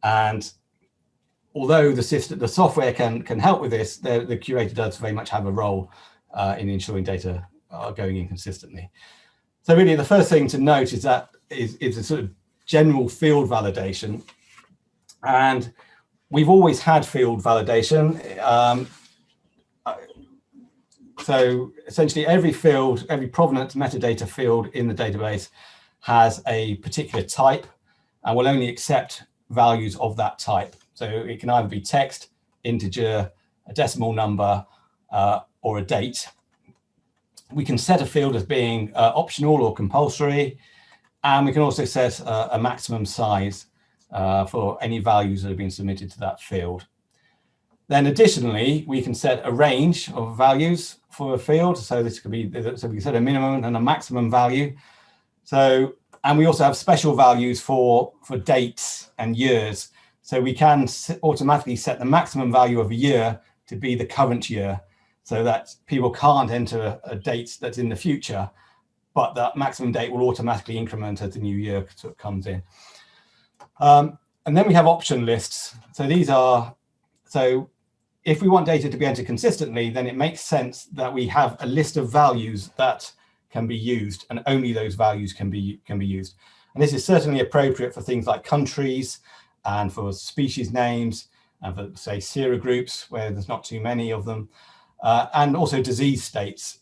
[SPEAKER 2] and although the software can help with this, the curator does very much have a role in ensuring data are going in consistently. So really, the first thing to note is that is a sort of general field validation. And we've always had field validation. So essentially every provenance metadata field in the database has a particular type and will only accept values of that type. So it can either be text, integer, a decimal number, or a date. We can set a field as being optional or compulsory, and we can also set a maximum size for any values that have been submitted to that field. Then additionally, we can set a range of values for a field. So this could be, so we can set a minimum and a maximum value. So, and we also have special values for dates and years. So we can automatically set the maximum value of a year to be the current year, so that people can't enter a date that's in the future, but that maximum date will automatically increment as the new year sort of comes in. And then we have option lists. So these are, so if we want data to be entered consistently, then it makes sense that we have a list of values that can be used, and only those values can be used. And this is certainly appropriate for things like countries and for species names and for, say, serogroups where there's not too many of them, and also disease states.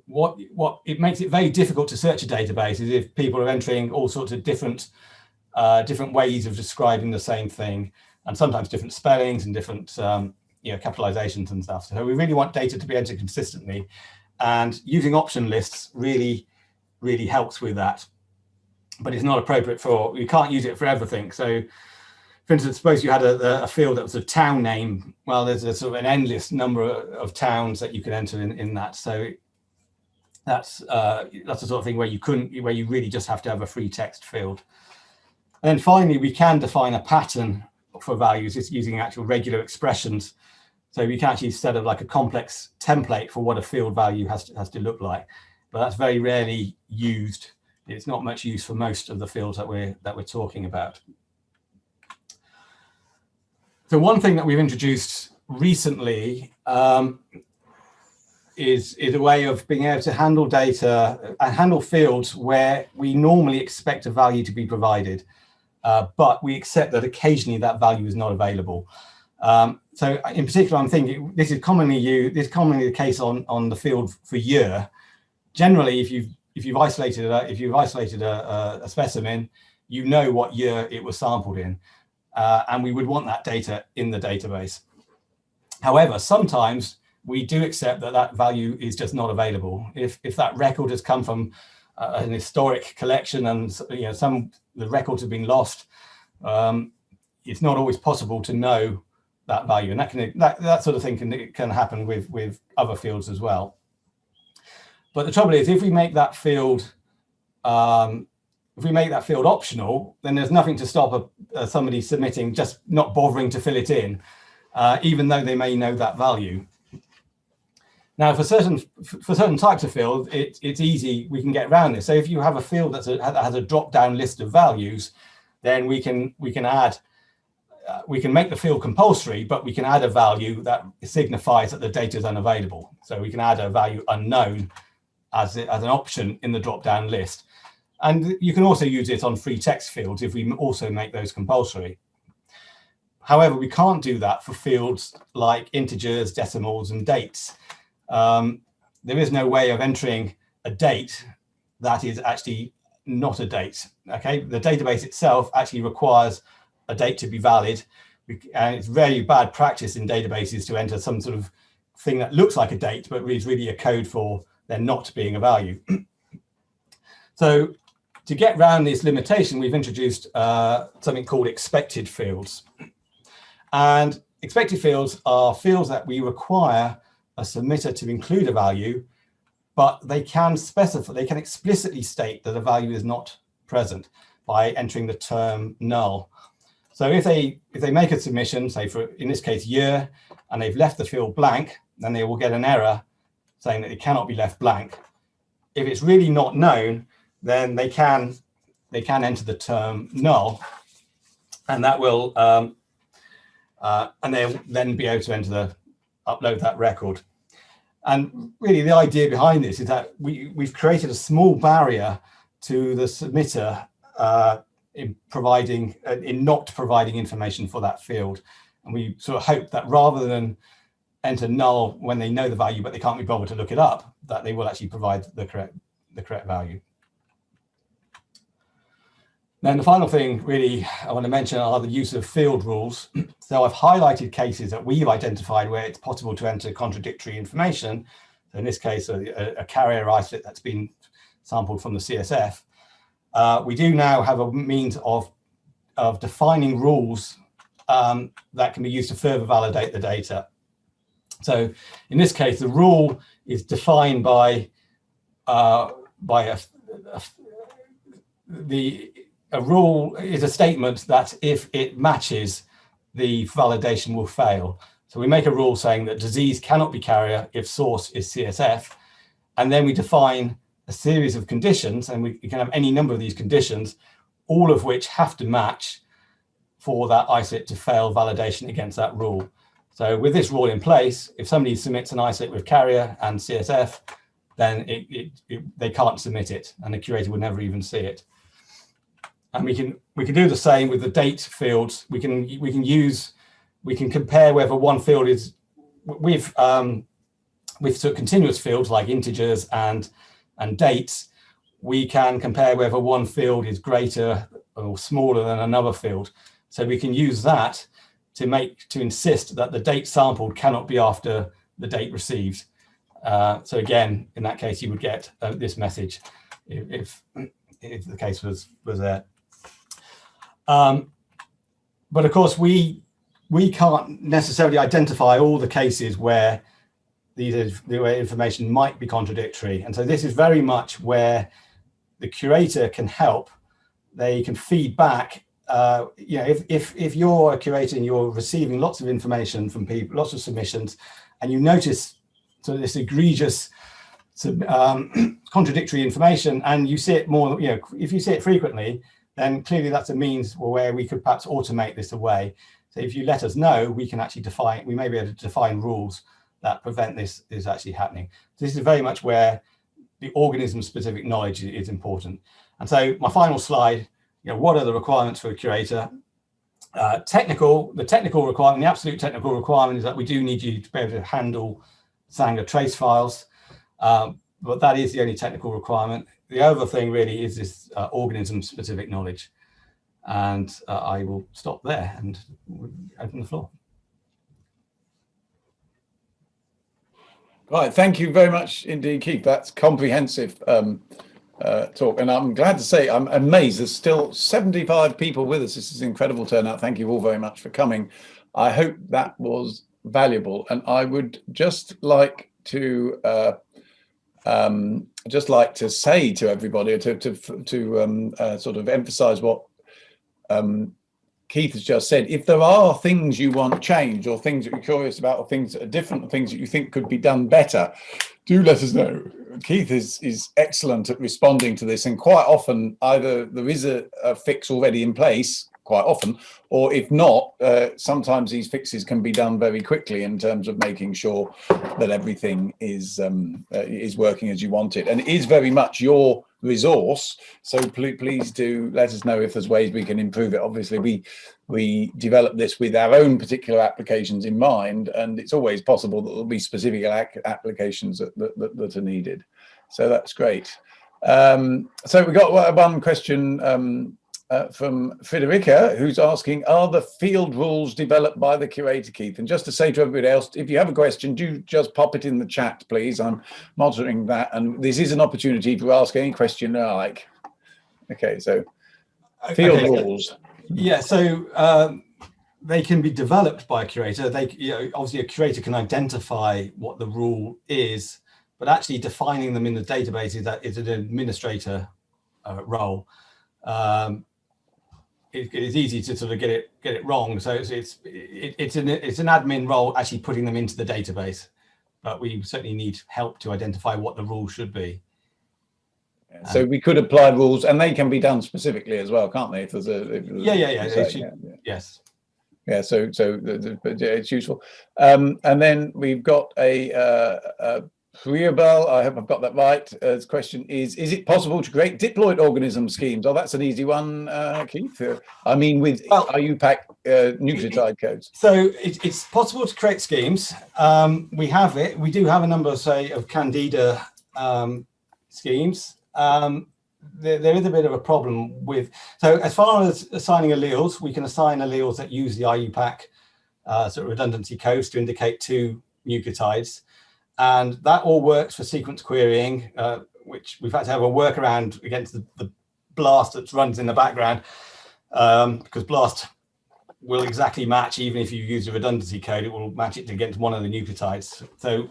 [SPEAKER 2] What it makes it very difficult to search a database is if people are entering all sorts of different ways of describing the same thing, and sometimes different spellings and different capitalizations and stuff. So we really want data to be entered consistently, and using option lists really helps with that. But it's not appropriate for, you can't use it for everything. So for instance, suppose you had a field that was a town name. Well, there's a sort of an endless number of towns that you can enter in that. So that's the sort of thing where you really just have to have a free text field. And then finally, we can define a pattern for values. It's using actual regular expressions. So we can actually set up like a complex template for what a field value has to look like. But that's very rarely used. It's not much use for most of the fields that we're talking about. So one thing that we've introduced recently is a way of being able to handle data and handle fields where we normally expect a value to be provided, but we accept that occasionally that value is not available. So in particular, I'm thinking this is commonly the case on the field for year. Generally, if you've isolated a specimen, you know what year it was sampled in, and we would want that data in the database. However, sometimes we do accept that value is just not available. If that record has come from an historic collection and the records have been lost, it's not always possible to know that value, and that sort of thing can happen with other fields as well. But the trouble is, if we make that field optional, then there's nothing to stop somebody submitting, just not bothering to fill it in, even though they may know that value. Now, for certain types of fields, it's easy. We can get around this. So if you have a field that has a drop-down list of values, then we can make the field compulsory, but we can add a value that signifies that the data is unavailable. So we can add a value unknown as an option in the drop-down list. And you can also use it on free text fields if we also make those compulsory. However, we can't do that for fields like integers, decimals, and dates. There is no way of entering a date that is actually not a date. Okay, the database itself actually requires a date to be valid, and it's very bad practice in databases to enter some sort of thing that looks like a date but is really a code for there not being a value. So to get around this limitation, we've introduced something called expected fields. And expected fields are fields that we require a submitter to include a value, but they can specify, they can explicitly state that a value is not present by entering the term null. So if they make a submission, say for, in this case, year, and they've left the field blank, then they will get an error saying that it cannot be left blank. If it's really not known, then they can enter the term null, and that will and they'll then be able to upload that record. And really the idea behind this is that we've created a small barrier to the submitter in not providing information for that field. And we sort of hope that rather than enter null when they know the value but they can't be bothered to look it up, that they will actually provide the correct value. Then the final thing really I want to mention are the use of field rules. So I've highlighted cases that we've identified where it's possible to enter contradictory information. So in this case, a carrier isolate that's been sampled from the CSF. We do now have a means of defining rules that can be used to further validate the data. So in this case, the rule is defined by a rule is a statement that if it matches, the validation will fail. So we make a rule saying that disease cannot be carrier if source is CSF, and then we define a series of conditions, and we can have any number of these conditions, all of which have to match for that isolate to fail validation against that rule. So with this rule in place, if somebody submits an isolate with carrier and CSF, then they can't submit it, and the curator would never even see it. And we can do the same with the date fields. We can compare whether one field is with sort of continuous fields like integers and dates. We can compare whether one field is greater or smaller than another field. So we can use that to insist that the date sampled cannot be after the date received. So again, in that case, you would get this message if the case was there. But of course, we can't necessarily identify all the cases where the information might be contradictory. And so this is very much where the curator can help. They can feed back. If you're a curator and you're receiving lots of information from people, lots of submissions, and you notice sort of this egregious contradictory information, and you see it more, if you see it frequently, then clearly that's a means where we could perhaps automate this away. So if you let us know, we can actually we may be able to define rules that prevent this actually happening. So this is very much where the organism-specific knowledge is important. And so my final slide, what are the requirements for a curator? The technical requirement, the absolute technical requirement is that we do need you to be able to handle Sanger trace files, but that is the only technical requirement. The other thing really is this organism-specific knowledge. And I will stop there and open the floor.
[SPEAKER 1] Right, thank you very much indeed, Keith. That's comprehensive talk. And I'm glad to say, I'm amazed there's still 75 people with us. This is an incredible turnout. Thank you all very much for coming. I hope that was valuable. And I would just like to say to everybody to sort of emphasize what Keith has just said. If there are things you want changed, or things that you're curious about, or things that are different, or things that you think could be done better, do let us know. Keith is excellent at responding to this, and quite often either there is a fix already in place, quite often, or if not, sometimes these fixes can be done very quickly in terms of making sure that everything is working as you want it. And it is very much your resource, so please do let us know if there's ways we can improve it. Obviously, we develop this with our own particular applications in mind, and it's always possible that there'll be specific applications that are needed. So that's great. So we got one question from Frederica, who's asking, are the field rules developed by the curator, Keith? And just to say to everybody else, if you have a question, do just pop it in the chat, please. I'm monitoring that, and this is an opportunity to ask any question you like. Okay, so field rules.
[SPEAKER 2] Yeah, so they can be developed by a curator. Obviously a curator can identify what the rule is, but actually defining them in the database is an administrator role. It's easy to sort of get it wrong. So it's an admin role actually putting them into the database, but we certainly need help to identify what the rule should be.
[SPEAKER 1] So we could apply rules, and they can be done specifically as well, can't they? If there's
[SPEAKER 2] Yes.
[SPEAKER 1] Yeah, so it's useful. And then we've got a Priabel, I hope I've got that right. His question is it possible to create diploid organism schemes? Oh, that's an easy one, Keith. I mean, with IUPAC nucleotide codes.
[SPEAKER 2] So it's possible to create schemes. We do have a number, say, of Candida schemes. There is a bit of a problem with, so as far as assigning alleles, we can assign alleles that use the IUPAC sort of redundancy codes to indicate 2 nucleotides. And that all works for sequence querying, which we've had to have a workaround against the BLAST that runs in the background, because BLAST will exactly match, even if you use a redundancy code, it will match it against one of the nucleotides. So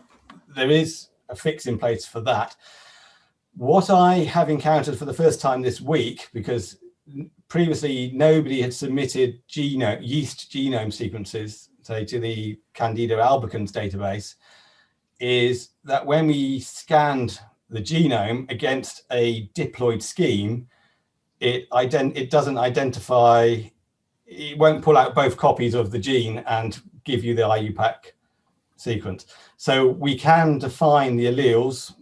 [SPEAKER 2] there is a fix in place for that. What I have encountered for the first time this week, because previously nobody had submitted yeast genome sequences, say, to the Candida albicans database, is that when we scanned the genome against a diploid scheme, it doesn't identify, it won't pull out both copies of the gene and give you the IUPAC sequence. So we can define the alleles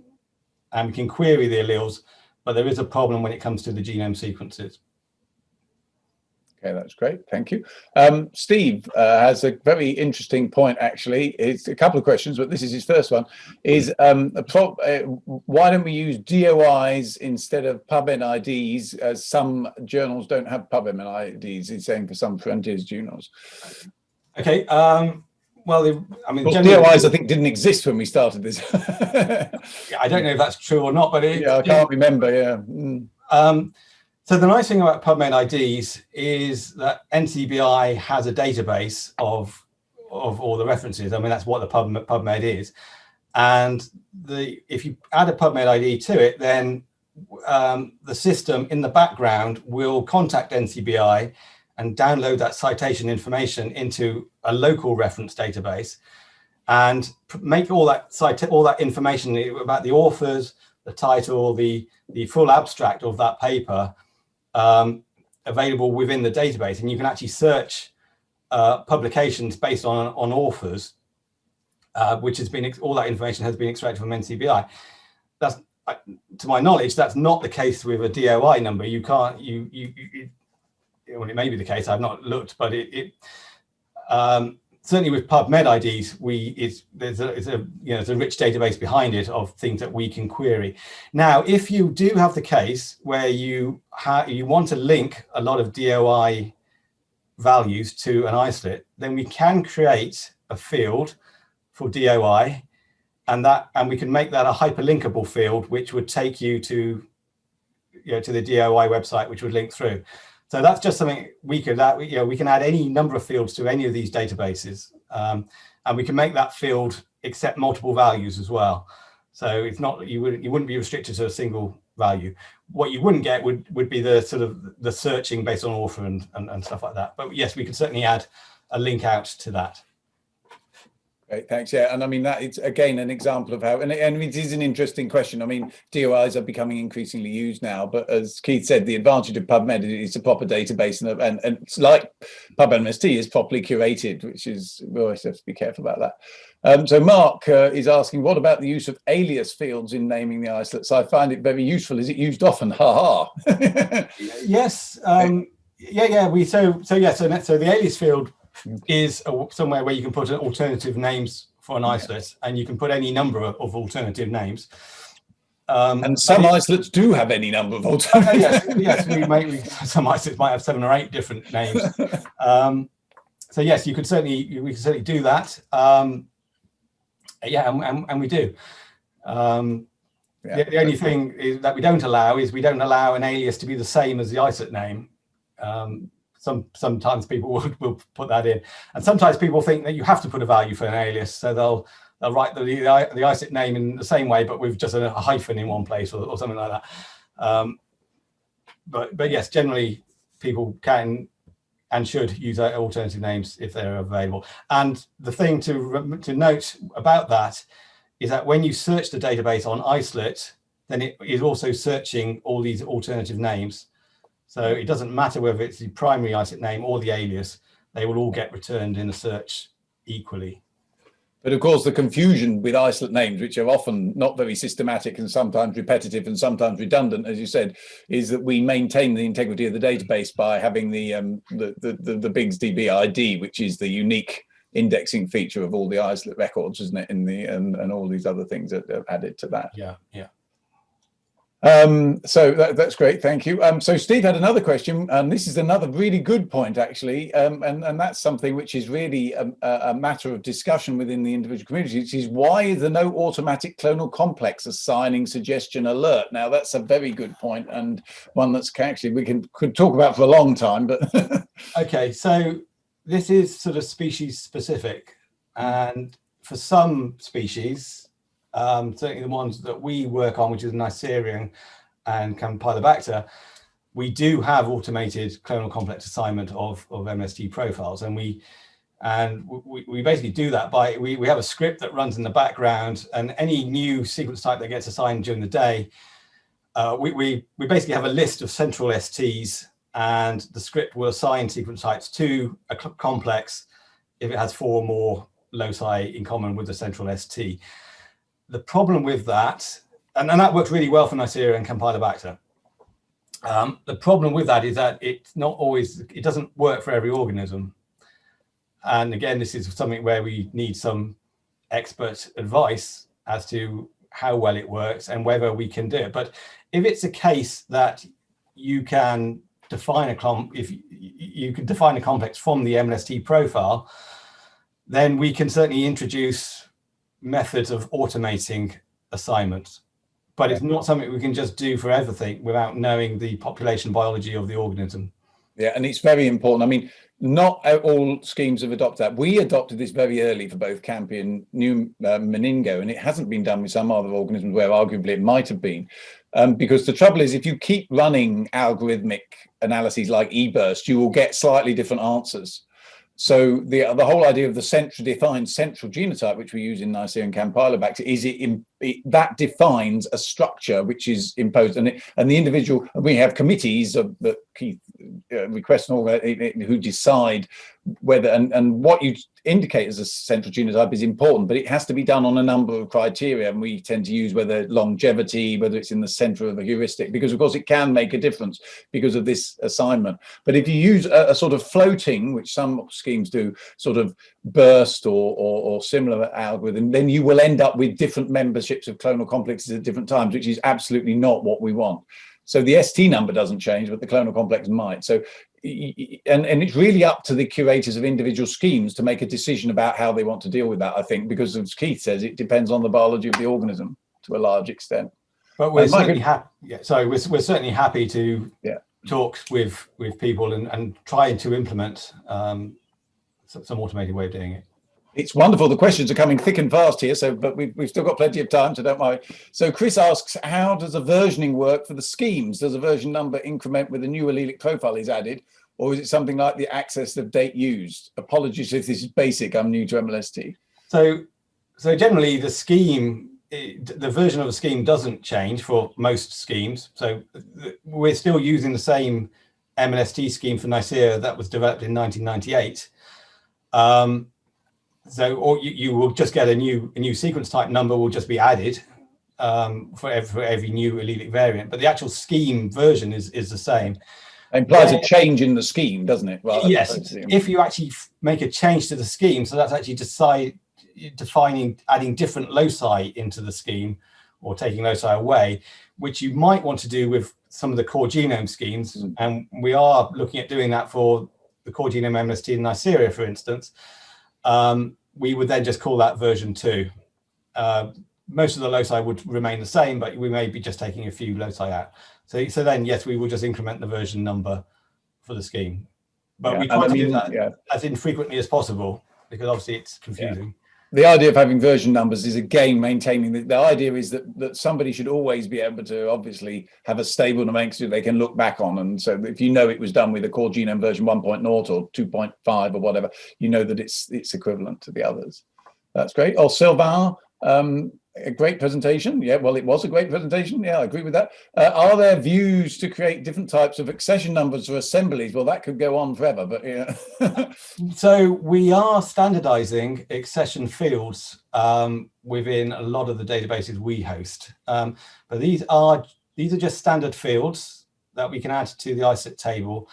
[SPEAKER 2] and we can query the alleles, but there is a problem when it comes to the genome sequences.
[SPEAKER 1] Okay, that's great. Thank you. Steve has a very interesting point, actually. It's a couple of questions, but this is his first one, is why don't we use DOIs instead of PubMed IDs, as some journals don't have PubMed IDs, he's saying, for some frontiers journals.
[SPEAKER 2] Okay. Well, I mean,
[SPEAKER 1] DOIs, I think, didn't exist when we started this.
[SPEAKER 2] I don't know if that's true or not, but
[SPEAKER 1] I can't remember, yeah.
[SPEAKER 2] So the nice thing about PubMed IDs is that NCBI has a database of all the references. I mean, that's what the PubMed is. And if you add a PubMed ID to it, then the system in the background will contact NCBI and download that citation information into a local reference database and make all that information about the authors, the title, the full abstract of that paper available within the database. And you can actually search publications based on authors, which has been, all that information has been extracted from NCBI. That's, to my knowledge, that's not the case with a DOI number. You can't, well, it may be the case, I've not looked, but certainly with PubMed IDs, there's a rich database behind it of things that we can query. Now, if you do have the case where you want to link a lot of DOI values to an isolate, then we can create a field for DOI, and we can make that a hyperlinkable field, which would take you to the DOI website, which would link through. So that's just something we could add. We can add any number of fields to any of these databases, and we can make that field accept multiple values as well. So it's not, you wouldn't be restricted to a single value. What you wouldn't get would be the sort of the searching based on author and stuff like that. But yes, we can certainly add a link out to that.
[SPEAKER 1] Great, thanks. Yeah, and I mean, that it's again an example of how, and it is an interesting question. I mean, DOIs are becoming increasingly used now, but as Keith said, the advantage of PubMed is a proper database, and it's like PubMLST is properly curated, which is, we always have to be careful about that. So Mark is asking, what about the use of alias fields in naming the isolates? I find it very useful. Is it used often? Ha ha.
[SPEAKER 2] Yes. So the alias field is somewhere where you can put alternative names for an isolate, and you can put any number of alternative names.
[SPEAKER 1] And some isolates do have any number of alternatives.
[SPEAKER 2] Yes, some isolates might have 7 or 8 different names. So yes, we can certainly do that. And we do.
[SPEAKER 1] Yeah.
[SPEAKER 2] The only thing is that we don't allow an alias to be the same as the isolate name. Sometimes people will put that in, and sometimes people think that you have to put a value for an alias, so they'll write the isolate name in the same way, but with just a hyphen in one place or something like that. But yes, generally people can and should use alternative names if they're available. And the thing to note about that is that when you search the database on isolate, then it is also searching all these alternative names. So it doesn't matter whether it's the primary isolate name or the alias, they will all get returned in a search equally.
[SPEAKER 1] But of course, the confusion with isolate names, which are often not very systematic and sometimes repetitive and sometimes redundant, as you said, is that we maintain the integrity of the database by having the BIGS-DB ID, which is the unique indexing feature of all the isolate records, isn't it? And all these other things that are added to that.
[SPEAKER 2] Yeah, yeah.
[SPEAKER 1] So that's great, thank you. So Steve had another question, and this is another really good point, actually, and that's something which is really a matter of discussion within the individual community, which is why is there no automatic clonal complex assigning suggestion alert? Now, that's a very good point, and one that's actually we could talk about for a long time, but
[SPEAKER 2] Okay, so this is sort of species specific, and for some species, certainly the ones that we work on, which is Neisseria and Campylobacter, we do have automated clonal complex assignment of MST profiles, and we basically do that by we have a script that runs in the background, and any new sequence type that gets assigned during the day, we basically have a list of central STs, and the script will assign sequence types to a complex if it has 4 or more loci in common with the central ST. The problem with that, and that works really well for Neisseria and Campylobacter. The problem with that is that it's not always, it doesn't work for every organism. And again, this is something where we need some expert advice as to how well it works and whether we can do it. But if it's a case that you can define if you can define a complex from the MLST profile, then we can certainly introduce methods of automating assignments, but it's not something we can just do for everything without knowing the population biology of the organism.
[SPEAKER 1] Yeah, and it's very important. I mean, not all schemes have adopted that. We adopted this very early for both Campy and New Meningo, and it hasn't been done with some other organisms where arguably it might have been. Because the trouble is, if you keep running algorithmic analyses like eBurst, you will get slightly different answers. So the whole idea of the defined central genotype, which we use in Neisseria and Campylobacter, is that defines a structure which is imposed, and the individual. We have committees that Keith requests and all that, who decide whether and what you indicate as a central genotype is important, but it has to be done on a number of criteria, and we tend to use whether longevity, whether it's in the center of a heuristic, because of course it can make a difference because of this assignment. But if you use a sort of floating, which some schemes do, sort of burst or similar algorithm, then you will end up with different memberships of clonal complexes at different times, which is absolutely not what we want. So the ST number doesn't change, but the clonal complex might. So, and it's really up to the curators of individual schemes to make a decision about how they want to deal with that, I think, because as Keith says, it depends on the biology of the organism to a large extent.
[SPEAKER 2] But we're certainly happy. Yeah, sorry, we're certainly happy to talk with people and try to implement some automated way of doing it.
[SPEAKER 1] It's wonderful. The questions are coming thick and fast here, but we've still got plenty of time, so don't worry. So Chris asks, how does a versioning work for the schemes? Does a version number increment with a new allelic profile is added, or is it something like the access of date used? Apologies if this is basic, I'm new to MLST.
[SPEAKER 2] So generally the scheme, the version of the scheme doesn't change for most schemes. So we're still using the same MLST scheme for Neisseria that was developed in 1998. Or you will just get a new sequence type number will just be added for every new allelic variant, but the actual scheme version is the same.
[SPEAKER 1] It implies a change in the scheme, doesn't it? Well,
[SPEAKER 2] yes, if you actually make a change to the scheme, so that's actually adding different loci into the scheme or taking loci away, which you might want to do with some of the core genome schemes, and we are looking at doing that for the core genome MLST and Neisseria, for instance. We would then just call that version 2. most of the loci would remain the same, but we may be just taking a few loci out. So then, yes, we will just increment the version number for the scheme. But we try to do that as infrequently as possible, because obviously it's confusing.
[SPEAKER 1] The idea of having version numbers is, again, maintaining the idea is that somebody should always be able to obviously have a stable nomenclature they can look back on. And so if you know it was done with a core genome version 1.0 or 2.5 or whatever, you know that it's equivalent to the others. That's great. Oh, Sylvain, a great presentation. Yeah, well, it was a great presentation. Yeah, I agree with that. Are there views to create different types of accession numbers for assemblies? Well, that could go on forever, but yeah.
[SPEAKER 2] So we are standardizing accession fields within a lot of the databases we host. But these are just standard fields that we can add to the Islip table.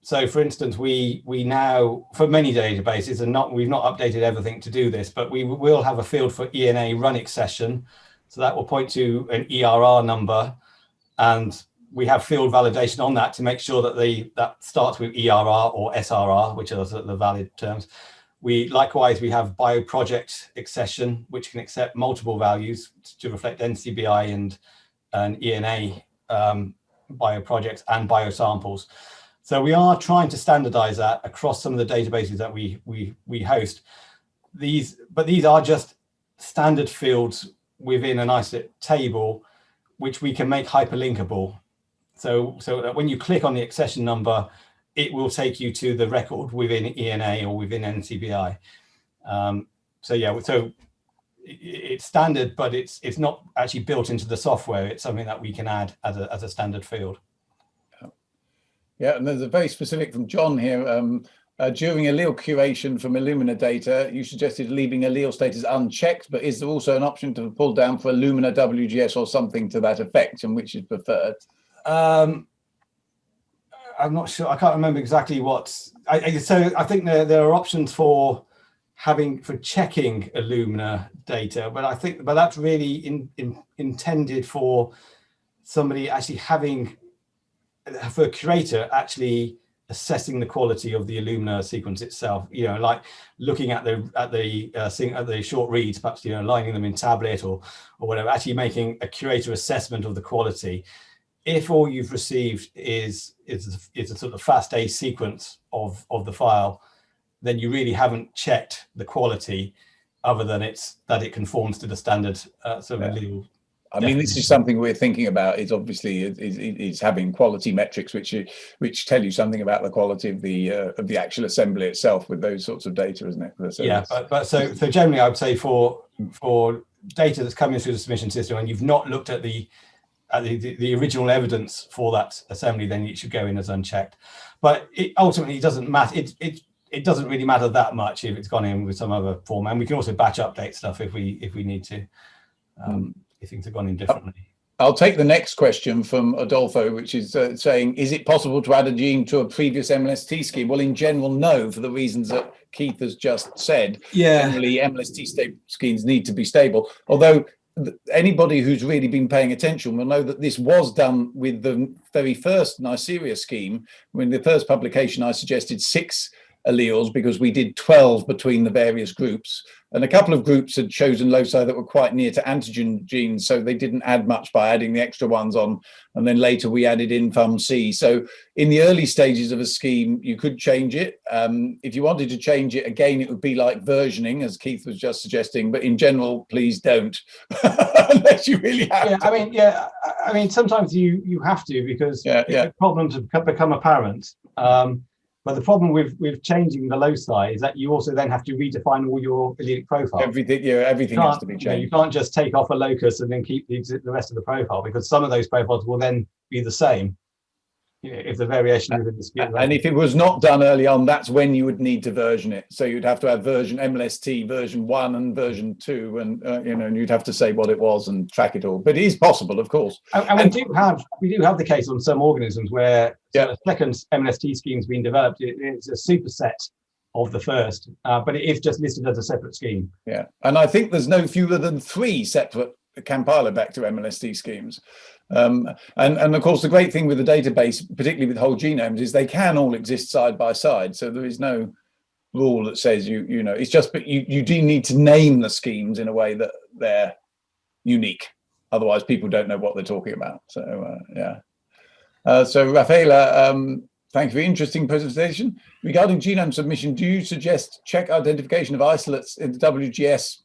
[SPEAKER 2] So, for instance, we now, for many databases, and we've not updated everything to do this, but we will have a field for ENA run accession. So that will point to an ERR number, and we have field validation on that to make sure that that starts with ERR or SRR, which are the valid terms. Likewise, we have bioproject accession, which can accept multiple values to reflect NCBI and ENA bioprojects and biosamples. So we are trying to standardize that across some of the databases that we host. But these are just standard fields within an Islip table, which we can make hyperlinkable. So that when you click on the accession number, it will take you to the record within ENA or within NCBI. So it's standard, but it's not actually built into the software. It's something that we can add as a standard field.
[SPEAKER 1] Yeah, and there's a very specific from John here. During allele curation from Illumina data, you suggested leaving allele status unchecked, but is there also an option to pull down for Illumina WGS or something to that effect, and which is preferred?
[SPEAKER 2] I'm not sure. I can't remember exactly what. So I think there are options for checking Illumina data, but that's really intended for somebody actually for a curator actually assessing the quality of the Illumina sequence itself. Like looking at the short reads, perhaps lining them in tablet or whatever, actually making a curator assessment of the quality. If all you've received is a sort of FASTA sequence of the file, then you really haven't checked the quality, other than that it conforms to the standard sort of allele.
[SPEAKER 1] I mean, this is something we're thinking about. Is obviously is having quality metrics which tell you something about the quality of the actual assembly itself with those sorts of data, isn't it? So
[SPEAKER 2] yeah, but so generally, I would say for data that's coming through the submission system and you've not looked at the original evidence for that assembly, then it should go in as unchecked. But it ultimately doesn't matter. It doesn't really matter that much if it's gone in with some other form, and we can also batch update stuff if we need to. If things have gone in differently.
[SPEAKER 1] I'll take the next question from Adolfo, which is saying, is it possible to add a gene to a previous MLST scheme? Well, in general, no, for the reasons that Keith has just said.
[SPEAKER 2] Yeah.
[SPEAKER 1] Generally, MLST schemes need to be stable. Although anybody who's really been paying attention will know that this was done with the very first Neisseria scheme. When the first publication, I suggested 6 alleles because we did 12 between the various groups, and a couple of groups had chosen loci that were quite near to antigen genes, so they didn't add much by adding the extra ones on, and then later we added in PubMLST. So in the early stages of a scheme you could change it. If you wanted to change it again, it would be like versioning, as Keith was just suggesting, but in general, please don't. Unless you really have to.
[SPEAKER 2] I mean sometimes you have to, because problems have become apparent. But the problem with changing the loci is that you also then have to redefine all your allelic profiles.
[SPEAKER 1] Everything has to be changed.
[SPEAKER 2] You can't just take off a locus and then keep the rest of the profile, because some of those profiles will then be the same if the variation within the scheme.
[SPEAKER 1] And if it was not done early on, that's when you would need to version it. So you'd have to have version MLST version 1 and version 2, and and you'd have to say what it was and track it all. But it is possible, of course.
[SPEAKER 2] And we do have the case on some organisms where a second MLST scheme's been developed. It's a superset of the first, but it is just listed as a separate scheme.
[SPEAKER 1] Yeah, and I think there's no fewer than 3 separate Campylobacter MLST schemes. And of course, the great thing with the database, particularly with whole genomes, is they can all exist side by side. So there is no rule that says you know, it's just, but you do need to name the schemes in a way that they're unique. Otherwise, people don't know what they're talking about. So yeah. So Rafaela, thank you for the interesting presentation. Regarding genome submission, do you suggest check identification of isolates in the WGS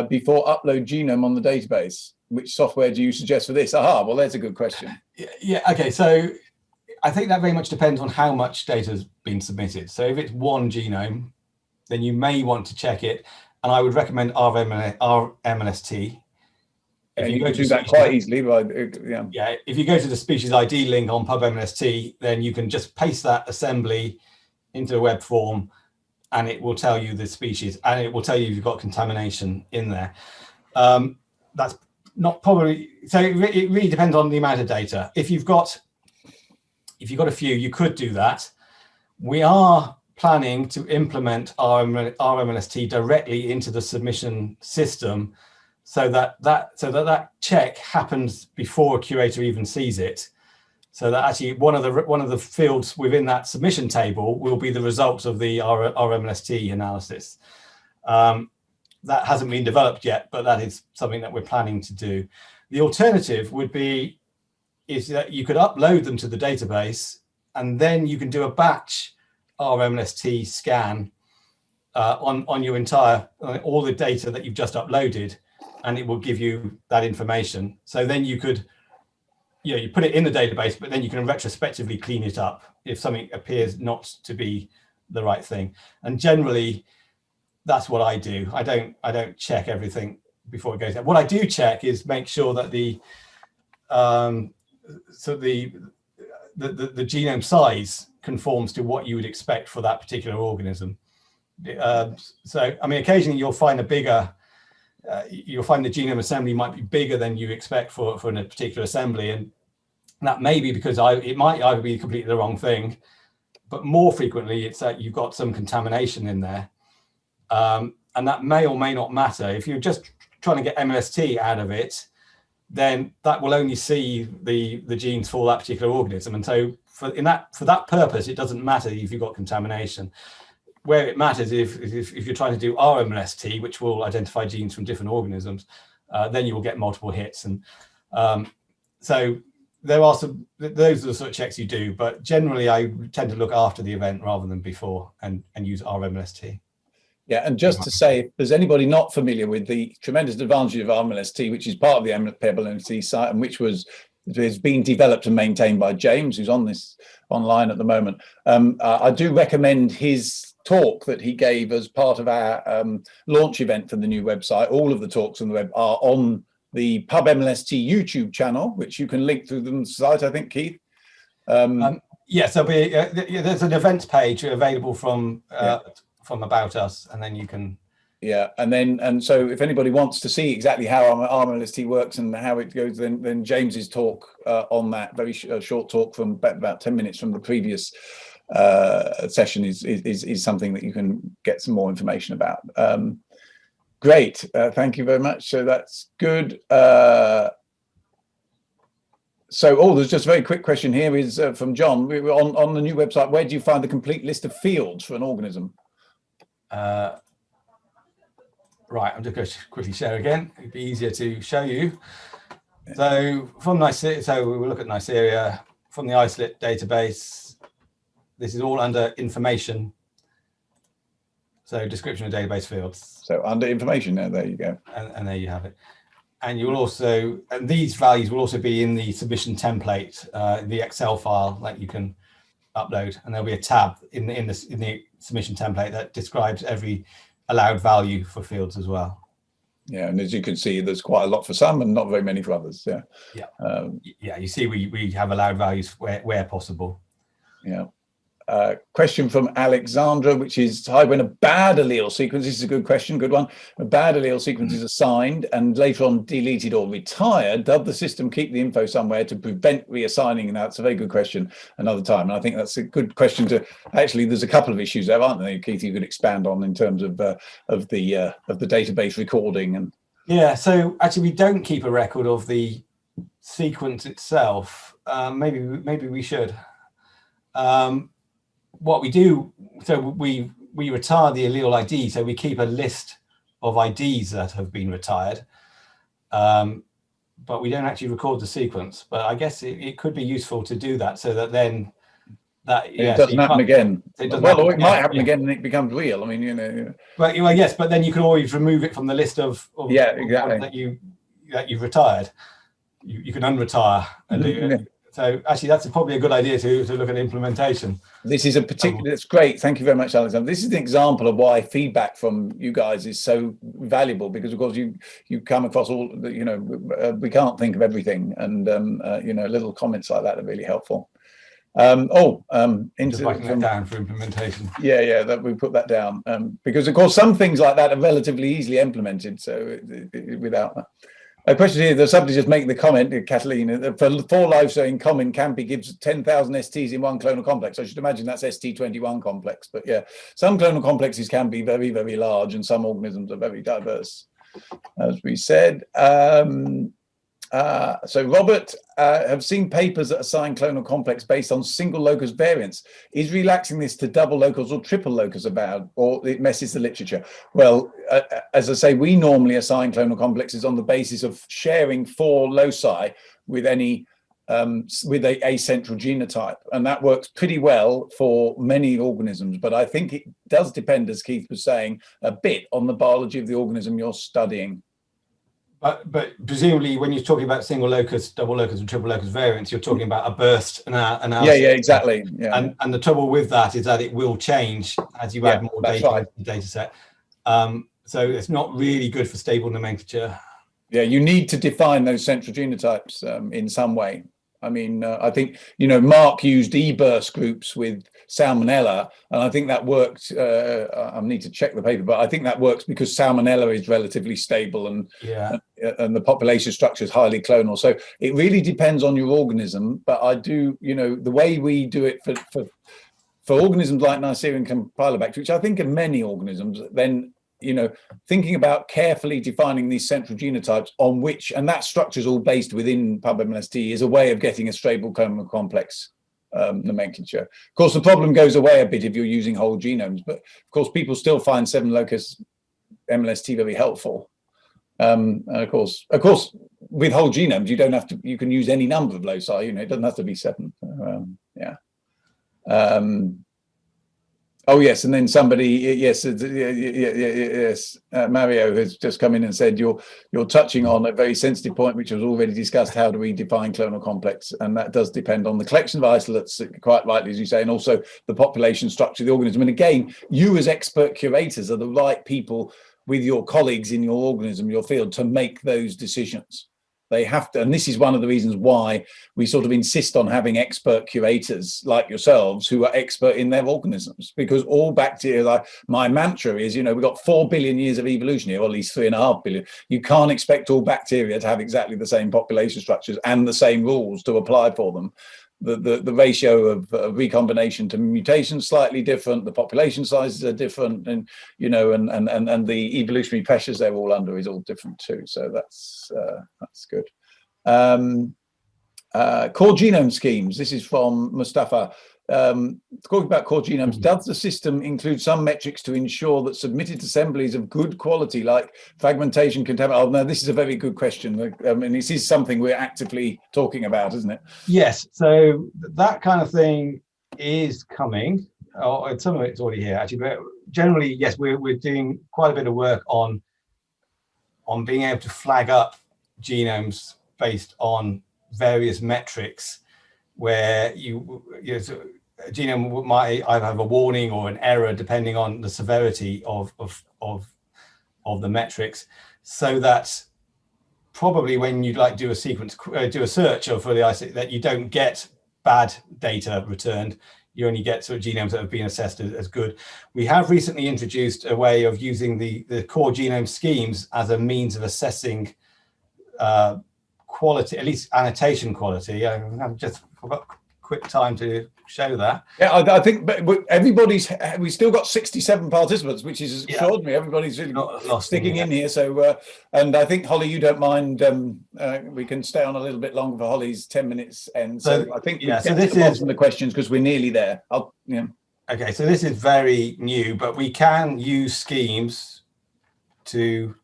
[SPEAKER 1] before upload genome on the database? Which software do you suggest for this? Aha, well, there's a good question.
[SPEAKER 2] Yeah, okay, so I think that very much depends on how much data has been submitted. So if it's one genome, then you may want to check it. And I would recommend RMLST.
[SPEAKER 1] If you can do that quite easily, but
[SPEAKER 2] yeah, if you go to the species ID link on PubMLST, then you can just paste that assembly into a web form, and it will tell you the species, and it will tell you if you've got contamination in there. That's not probably, so it really depends on the amount of data. If you've got a few, you could do that. We are planning to implement RMLST directly into the submission system, so that check happens before a curator even sees it. So that actually one of the fields within that submission table will be the results of the RMLST analysis. That hasn't been developed yet, but that is something that we're planning to do. The alternative is that you could upload them to the database, and then you can do a batch RMLST scan on your entire all the data that you've just uploaded, and it will give you that information. So then you could, you put it in the database, but then you can retrospectively clean it up if something appears not to be the right thing. And generally, that's what I do. I don't check everything before it goes out. What I do check is make sure that the genome size conforms to what you would expect for that particular organism. So I mean, occasionally you'll find the genome assembly might be bigger than you expect for a particular assembly, and that may be because it might either be completely the wrong thing, but more frequently it's that you've got some contamination in there, and that may or may not matter. If you're just trying to get MLST out of it, then that will only see the genes for that particular organism, and so for that purpose, it doesn't matter if you've got contamination. Where it matters if you're trying to do RMLST, which will identify genes from different organisms, then you will get multiple hits. And so there are those are the sort of checks you do, but generally I tend to look after the event rather than before and use RMLST.
[SPEAKER 1] Yeah, and just to say, if there's anybody not familiar with the tremendous advantage of RMLST, which is part of the PubMLST site and which is being developed and maintained by James, who's on this online at the moment, I do recommend his talk that he gave as part of our launch event for the new website. All of the talks on the web are on the PubMLST YouTube channel, which you can link through the site, I think, Keith.
[SPEAKER 2] Yes, there's an events page available from About Us, and then you can.
[SPEAKER 1] Yeah, and so if anybody wants to see exactly how RMLST works and how it goes, then James's talk on that very short talk from about 10 minutes from the previous session is something that you can get some more information about. Great, thank you very much. So that's good. There's just a very quick question here is from John. We were on the new website. Where do you find the complete list of fields for an organism?
[SPEAKER 2] Right, I'm just going to quickly share again. It'd be easier to show you. So from Neisseria, so we will look at Neisseria from the Islip database. This is all under information. So description of database fields.
[SPEAKER 1] So under information, there you go.
[SPEAKER 2] And there you have it. And you will also, and these values will also be in the submission template, the Excel file that you can upload. And there'll be a tab in the submission template that describes every allowed value for fields as well.
[SPEAKER 1] Yeah, and as you can see, there's quite a lot for some and not very many for others. Yeah.
[SPEAKER 2] Yeah. Yeah. You see, we have allowed values where possible.
[SPEAKER 1] Yeah. Question from Alexandra, which is, hi, when a bad allele sequence, this is a good question, good one. A bad allele sequence is assigned and later on deleted or retired, does the system keep the info somewhere to prevent reassigning? And that's a very good question another time. And I think that's a good question to, actually, there's a couple of issues there, aren't there, Keith, you could expand on in terms of the database recording. And
[SPEAKER 2] yeah, so actually we don't keep a record of the sequence itself. Maybe we should. What we do, so we we retire the allele ID, so we keep a list of IDs that have been retired, but we don't actually record the sequence. But I guess it could be useful to do that, so that then
[SPEAKER 1] it doesn't happen again.
[SPEAKER 2] It doesn't
[SPEAKER 1] well,
[SPEAKER 2] happen
[SPEAKER 1] it might happen again and it becomes real. I mean, you know.
[SPEAKER 2] But yes, but then you can always remove it from the list of
[SPEAKER 1] exactly.
[SPEAKER 2] that you've retired. You can unretire and do it. So actually, that's probably a good idea to look at implementation.
[SPEAKER 1] This is a particular. That's great. Thank you very much, Alexander. This is an example of why feedback from you guys is so valuable, because of course you come across all. You know, we can't think of everything, and you know, little comments like that are really helpful.
[SPEAKER 2] Just writing that down for implementation.
[SPEAKER 1] Yeah, that we put that down because of course some things like that are relatively easily implemented. So without that. A question here, there's somebody just making the comment, Catalina, for 4 lives in common, Campy gives 10,000 STs in one clonal complex. I should imagine that's ST21 complex, but yeah, some clonal complexes can be very, very large and some organisms are very diverse, as we said. So Robert, have seen papers that assign clonal complex based on single locus variants. Is relaxing this to double locus or triple locus about, or it messes the literature? Well, as I say, we normally assign clonal complexes on the basis of sharing 4 loci with any with a central genotype, and that works pretty well for many organisms. But I think it does depend, as Keith was saying, a bit on the biology of the organism you're studying.
[SPEAKER 2] But presumably, when you're talking about single locus, double locus, and triple locus variants, you're talking about a burst analysis.
[SPEAKER 1] Yeah, exactly. Yeah.
[SPEAKER 2] And the trouble with that is that it will change as you add more data to the data set. So it's not really good for stable nomenclature.
[SPEAKER 1] Yeah, you need to define those central genotypes in some way. I mean, I think, you know, Mark used e-burst groups with Salmonella, and I think that worked. I need to check the paper, but I think that works because Salmonella is relatively stable and the population structure is highly clonal. So it really depends on your organism. But I do, you know, the way we do it for organisms like Neisseria campylobacter, which I think are many organisms, then, you know, thinking about carefully defining these central genotypes on which, and that structure is all based within PubMLST, is a way of getting a stable clonal complex nomenclature. Of course, the problem goes away a bit if you're using whole genomes, but of course, people still find 7 locus MLST very helpful. And of course, with whole genomes, you don't have to. You can use any number of loci. You know, it doesn't have to be 7. Oh yes, and then somebody, yes, Mario has just come in and said you're touching on a very sensitive point, which was already discussed. How do we define clonal complex? And that does depend on the collection of isolates, quite rightly, as you say, and also the population structure of the organism. And again, you as expert curators are the right people with your colleagues in your organism, your field, to make those decisions. They have to, and this is one of the reasons why we sort of insist on having expert curators like yourselves who are expert in their organisms, because all bacteria, like my mantra is, you know, we've got 4 billion years of evolution here, or at least 3.5 billion. You can't expect all bacteria to have exactly the same population structures and the same rules to apply for them. The ratio of recombination to mutation is slightly different. The population sizes are different, and you know, and the evolutionary pressures they're all under is all different too. So that's good. Core genome schemes. This is from Mustafa. Talking about core genomes, does the system include some metrics to ensure that submitted assemblies of good quality, like fragmentation, contamination? Oh, no, this is a very good question. I mean, this is something we're actively talking about, isn't it?
[SPEAKER 2] Yes. So that kind of thing is coming. Or some of it's already here, actually. But generally, yes, we're doing quite a bit of work on being able to flag up genomes based on various metrics, where a genome might either have a warning or an error depending on the severity of the metrics, so that probably when you'd like do a sequence, do a search for the isolate, that you don't get bad data returned. You only get sort of genomes that have been assessed as good. We have recently introduced a way of using the core genome schemes as a means of assessing quality, at least annotation quality. I've just got quick time to show that.
[SPEAKER 1] Yeah, I think, but we still got 67 participants, which is extraordinary. Everybody's really sticking in here. So, and I think, Holly, you don't mind, we can stay on a little bit longer for Holly's 10 minutes. And so I think so this is from the questions, because we're nearly there.
[SPEAKER 2] Okay, so this is very new, but we can use schemes to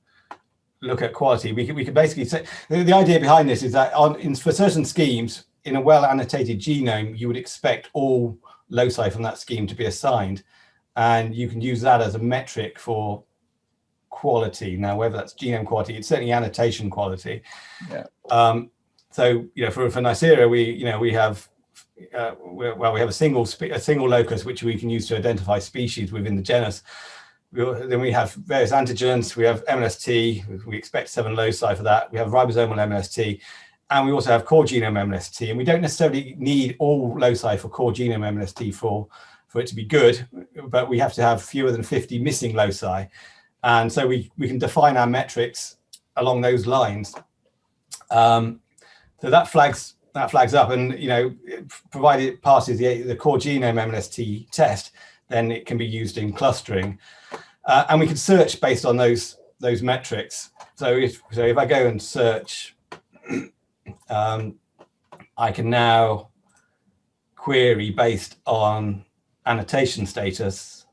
[SPEAKER 2] look at quality. We can basically say the idea behind this is that for certain schemes in a well annotated genome, you would expect all loci from that scheme to be assigned, and you can use that as a metric for quality. Now, whether that's genome quality, it's certainly annotation quality.
[SPEAKER 1] Yeah.
[SPEAKER 2] So for Neisseria, we have a single locus which we can use to identify species within the genus. Then we have various antigens. We have MLST. We expect 7 loci for that. We have ribosomal MLST, and we also have core genome MLST. And we don't necessarily need all loci for core genome MLST for it to be good, but we have to have fewer than 50 missing loci. And so we can define our metrics along those lines. So that flags up, and provided it passes the core genome MLST test, then it can be used in clustering. And we can search based on those metrics. So if I go and search, I can now query based on annotation status.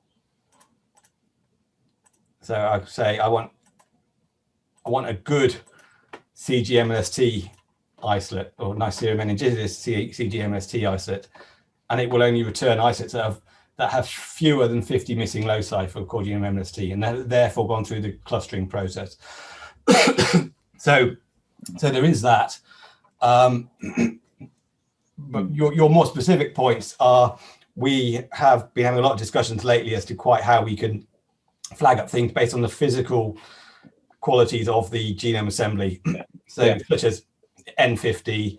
[SPEAKER 2] So I say I want a good CGMLST isolate, or Neisseria meningitidis CGMLST isolate, and it will only return isolates that have fewer than 50 missing loci for core genome MLST, and they've therefore gone through the clustering process. So there is that. But your more specific points are, we have been having a lot of discussions lately as to quite how we can flag up things based on the physical qualities of the genome assembly. So such as N50,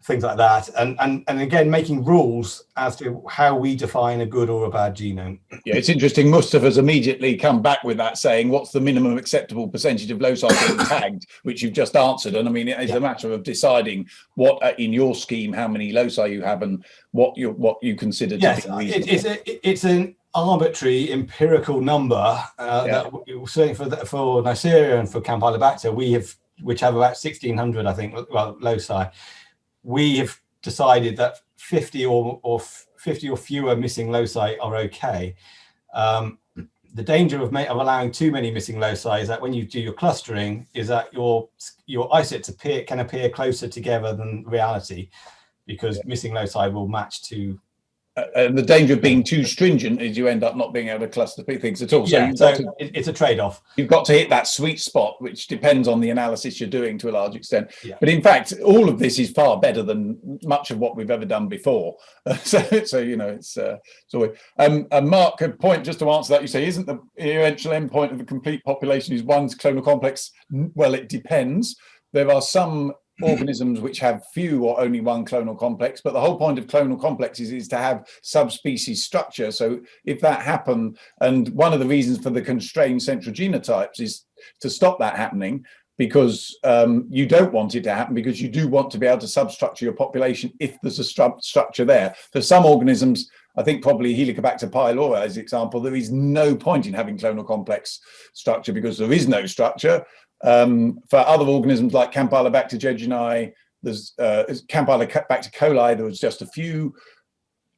[SPEAKER 2] things like that, and again making rules as to how we define a good or a bad genome.
[SPEAKER 1] Yeah, it's interesting. Mustafa's immediately come back with that, saying, what's the minimum acceptable percentage of loci being tagged, which you've just answered. And I mean, it is a matter of deciding what in your scheme, how many loci you have, and what you consider to be reasonable.
[SPEAKER 2] It's an arbitrary empirical number that certainly for Neisseria and for Campylobacter, which have about 1,600, I think, loci. We have decided that 50 or fewer missing loci are okay. The danger of allowing too many missing loci is that when you do your clustering, is that your isolates can appear closer together than reality, because missing loci will match to.
[SPEAKER 1] And the danger of being too stringent is you end up not being able to cluster things at all.
[SPEAKER 2] So, it's a trade-off.
[SPEAKER 1] You've got to hit that sweet spot, which depends on the analysis you're doing to a large extent.
[SPEAKER 2] Yeah.
[SPEAKER 1] But in fact, all of this is far better than much of what we've ever done before. So it's always. Mark, a point just to answer that, you say, isn't the eventual endpoint of a complete population is one's clonal complex? Well, it depends. There are some organisms which have few or only one clonal complex, but the whole point of clonal complexes is to have subspecies structure. So if that happened, and one of the reasons for the constrained central genotypes is to stop that happening, because you don't want it to happen, because you do want to be able to substructure your population if there's a structure there. For some organisms, I think probably Helicobacter pylori as an example, there is no point in having clonal complex structure because there is no structure. For other organisms like Campylobacter jejuni, there's Campylobacter coli, there was just a few.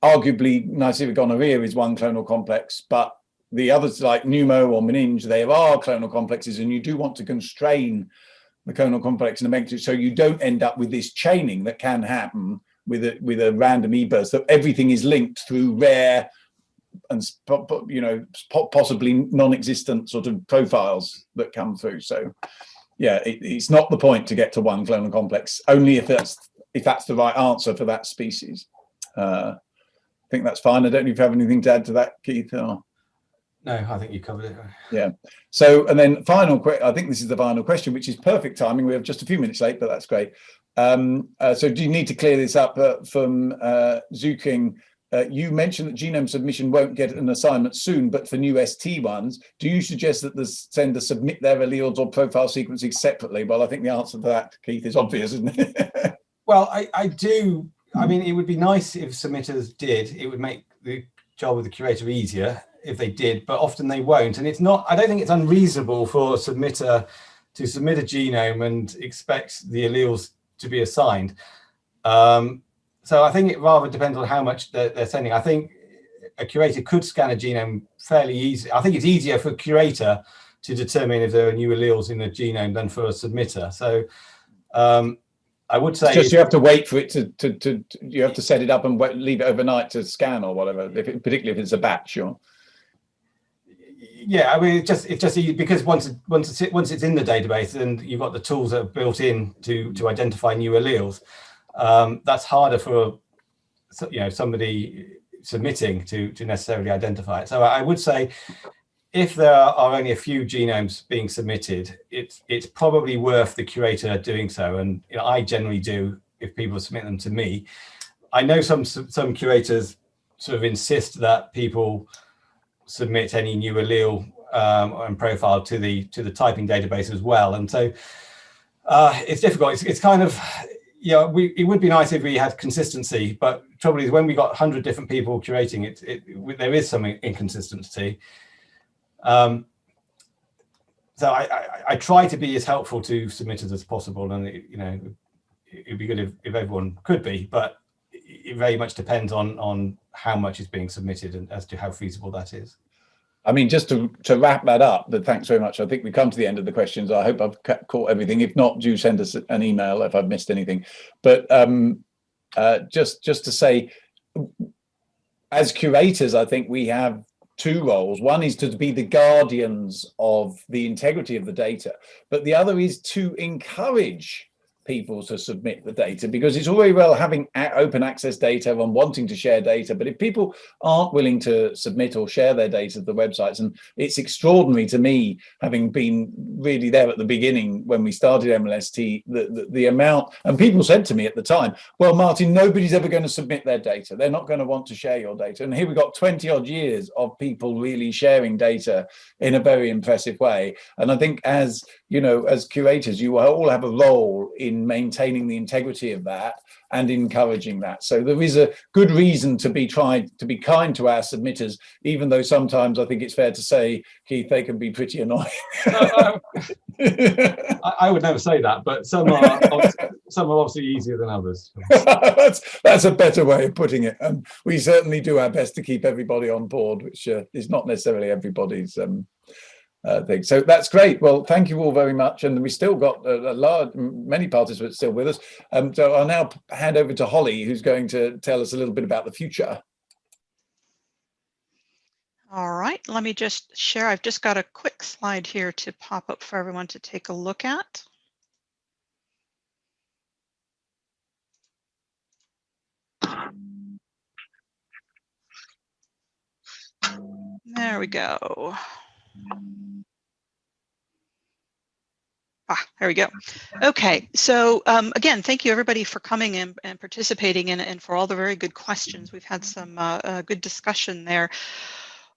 [SPEAKER 1] Arguably, Neisseria gonorrhea is one clonal complex, but the others like pneumo or meninge, there are clonal complexes, and you do want to constrain the clonal complex in the matrix so you don't end up with this chaining that can happen with a random e-burst, that everything is linked through rare and possibly non-existent sort of profiles that come through. So yeah, it's not the point to get to one clonal complex, only if that's the right answer for that species. I think that's fine. I don't know if you have anything to add to that, Keith. Or...
[SPEAKER 2] No, I think you covered it.
[SPEAKER 1] Yeah. So, and then I think this is the final question, which is perfect timing. We have just a few minutes late, but that's great. So do you need to clear this up from Zuking? You mentioned that genome submission won't get an assignment soon, but for new ST ones, do you suggest that the sender submit their alleles or profile sequencing separately? Well, I think the answer to that, Keith, is obvious, isn't it?
[SPEAKER 2] Well, I do. I mean, it would be nice if submitters did. It would make the job of the curator easier if they did, but often they won't. And it's not, I don't think it's unreasonable for a submitter to submit a genome and expect the alleles to be assigned. So I think it rather depends on how much they're sending. I think a curator could scan a genome fairly easy. I think it's easier for a curator to determine if there are new alleles in the genome than for a submitter. So I would say,
[SPEAKER 1] it's just you have to wait for it to you have to set it up and leave it overnight to scan or whatever, particularly if it's a batch.
[SPEAKER 2] Yeah, I mean, it's just easy because once it's in the database and you've got the tools that are built in to identify new alleles, that's harder for somebody submitting to necessarily identify it. So I would say, if there are only a few genomes being submitted, it's probably worth the curator doing so. And I generally do if people submit them to me. I know some curators sort of insist that people submit any new allele and profile to the typing database as well. And so it's difficult. It's kind of, it would be nice if we had consistency, but trouble is when we got 100 different people curating it, there is some inconsistency. So I try to be as helpful to submitters as possible, and it'd be good if everyone could be, but it very much depends on how much is being submitted and as to how feasible that is.
[SPEAKER 1] I mean, just to wrap that up, but thanks very much. I think we come to the end of the questions. I hope I've caught everything. If not, do send us an email if I've missed anything. But just to say, as curators, I think we have two roles. One is to be the guardians of the integrity of the data, but the other is to encourage people to submit the data, because it's all very well having open access data and wanting to share data, but if people aren't willing to submit or share their data to the websites, and it's extraordinary to me, having been really there at the beginning when we started MLST, the amount, and people said to me at the time, well, Martin, nobody's ever going to submit their data. They're not going to want to share your data. And here we got 20 odd years of people really sharing data in a very impressive way. And I think as curators, you all have a role in maintaining the integrity of that and encouraging that. So there is a good reason to be kind to our submitters, even though sometimes I think it's fair to say, Keith, they can be pretty annoying.
[SPEAKER 2] I would never say that, but some are obviously easier than others.
[SPEAKER 1] That's a better way of putting it. And we certainly do our best to keep everybody on board, which is not necessarily everybody's thing. So that's great. Well, thank you all very much. And we still got many participants still with us. So I'll now hand over to Holly, who's going to tell us a little bit about the future.
[SPEAKER 3] All right, let me just share. I've just got a quick slide here to pop up for everyone to take a look at. There we go. There we go. Okay, so again, thank you everybody for coming in and participating and for all the very good questions. We've had some good discussion there.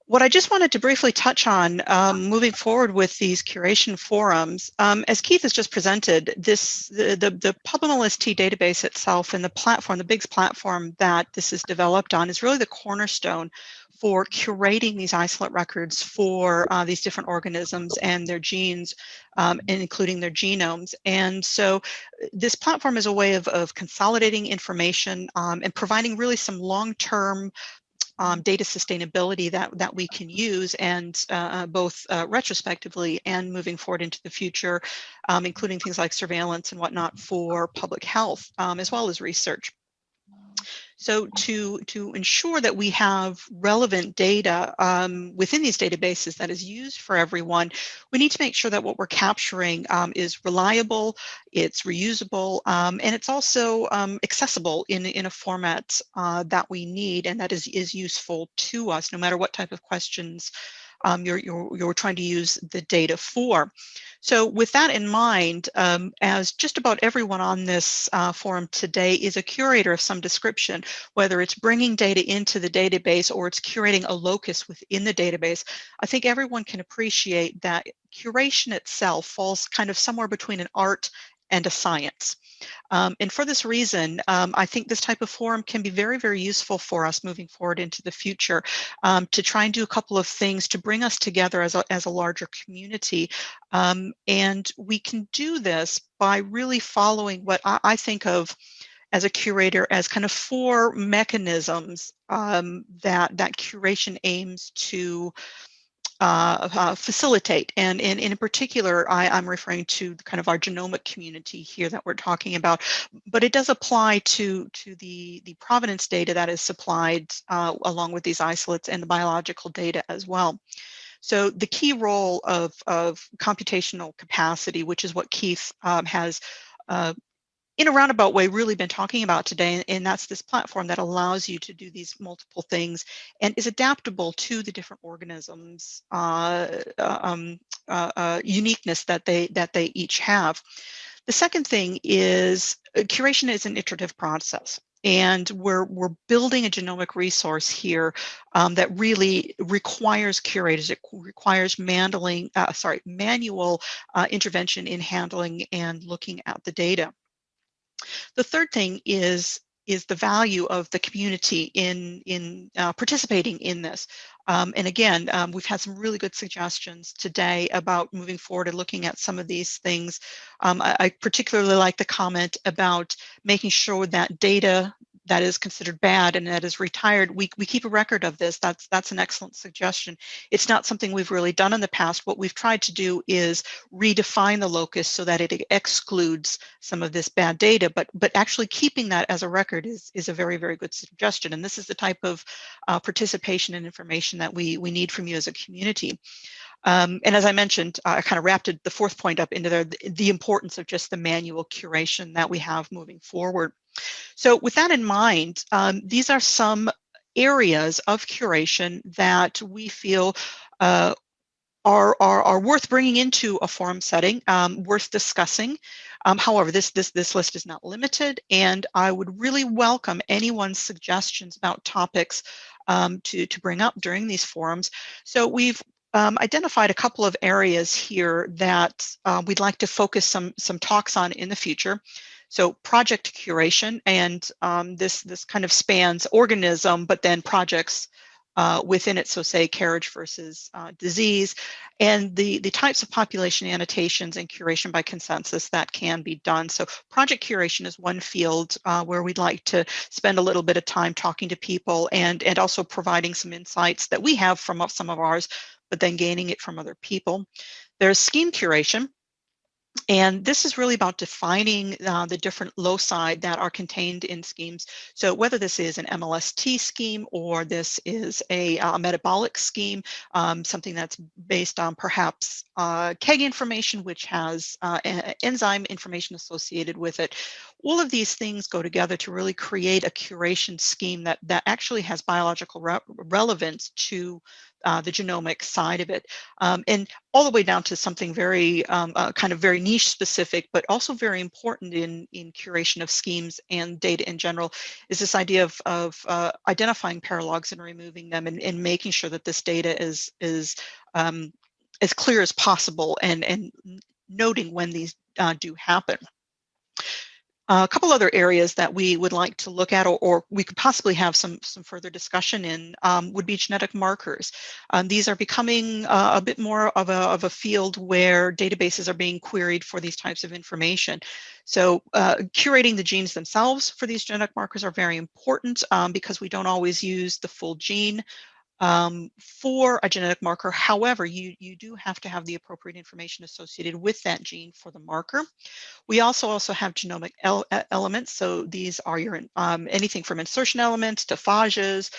[SPEAKER 3] What I just wanted to briefly touch on moving forward with these curation forums, as Keith has just presented, the PubMLST database itself and the platform, the BIGS platform that this is developed on, is really the cornerstone for curating these isolate records for these different organisms and their genes, and including their genomes. And so this platform is a way of consolidating information and providing really some long-term data sustainability that we can use, and both retrospectively and moving forward into the future, including things like surveillance and whatnot for public health, as well as research. So to ensure that we have relevant data within these databases that is used for everyone, we need to make sure that what we're capturing is reliable, it's reusable, and it's also accessible in a format that we need and that is useful to us, no matter what type of questions you're trying to use the data for. So with that in mind, as just about everyone on this forum today is a curator of some description, whether it's bringing data into the database or it's curating a locus within the database, I think everyone can appreciate that curation itself falls kind of somewhere between an art and a science. And for this reason, I think this type of forum can be very, very useful for us moving forward into the future, to try and do a couple of things to bring us together as a larger community. And we can do this by really following what I think of as a curator as kind of 4 mechanisms that curation aims to facilitate. And in particular, I'm referring to kind of our genomic community here that we're talking about, but it does apply to the provenance data that is supplied along with these isolates and the biological data as well. So the key role of computational capacity, which is what Keith has in a roundabout way really been talking about today, and that's this platform that allows you to do these multiple things and is adaptable to the different organisms uniqueness that they each have. The second thing is curation is an iterative process. And we're building a genomic resource here that really requires curators. It requires manual intervention in handling and looking at the data. The third thing is the value of the community in participating in this. And again, we've had some really good suggestions today about moving forward and looking at some of these things. I particularly like the comment about making sure that data that is considered bad and that is retired, we keep a record of this. That's an excellent suggestion. It's not something we've really done in the past. What we've tried to do is redefine the locus so that it excludes some of this bad data, but actually keeping that as a record is a very, very good suggestion. And this is the type of participation and information that we need from you as a community. And as I mentioned, I kind of wrapped the 4th point up into there, the importance of just the manual curation that we have moving forward. So with that in mind, these are some areas of curation that we feel are worth bringing into a forum setting, worth discussing. However, this list is not limited, and I would really welcome anyone's suggestions about topics to bring up during these forums. So we've identified a couple of areas here that we'd like to focus some talks on in the future. So project curation, and this kind of spans organism, but then projects within it, so say carriage versus disease, and the types of population annotations and curation by consensus that can be done. So project curation is one field where we'd like to spend a little bit of time talking to people and also providing some insights that we have from some of ours, but then gaining it from other people. There's scheme curation. And this is really about defining the different loci that are contained in schemes. So whether this is an MLST scheme or this is a metabolic scheme, something that's based on perhaps KEGG information, which has enzyme information associated with it. All of these things go together to really create a curation scheme that actually has biological relevance to the genomic side of it, and all the way down to something very kind of very niche specific, but also very important in curation of schemes and data in general, is this idea of identifying paralogs and removing them and making sure that this data is as clear as possible and noting when these do happen. A couple other areas that we would like to look at, or we could possibly have some further discussion in, would be genetic markers. These are becoming a bit more of a field where databases are being queried for these types of information. So curating the genes themselves for these genetic markers are very important because we don't always use the full gene for a genetic marker. However, you do have to have the appropriate information associated with that gene for the marker. We also have genomic elements. So these are your anything from insertion elements to phages.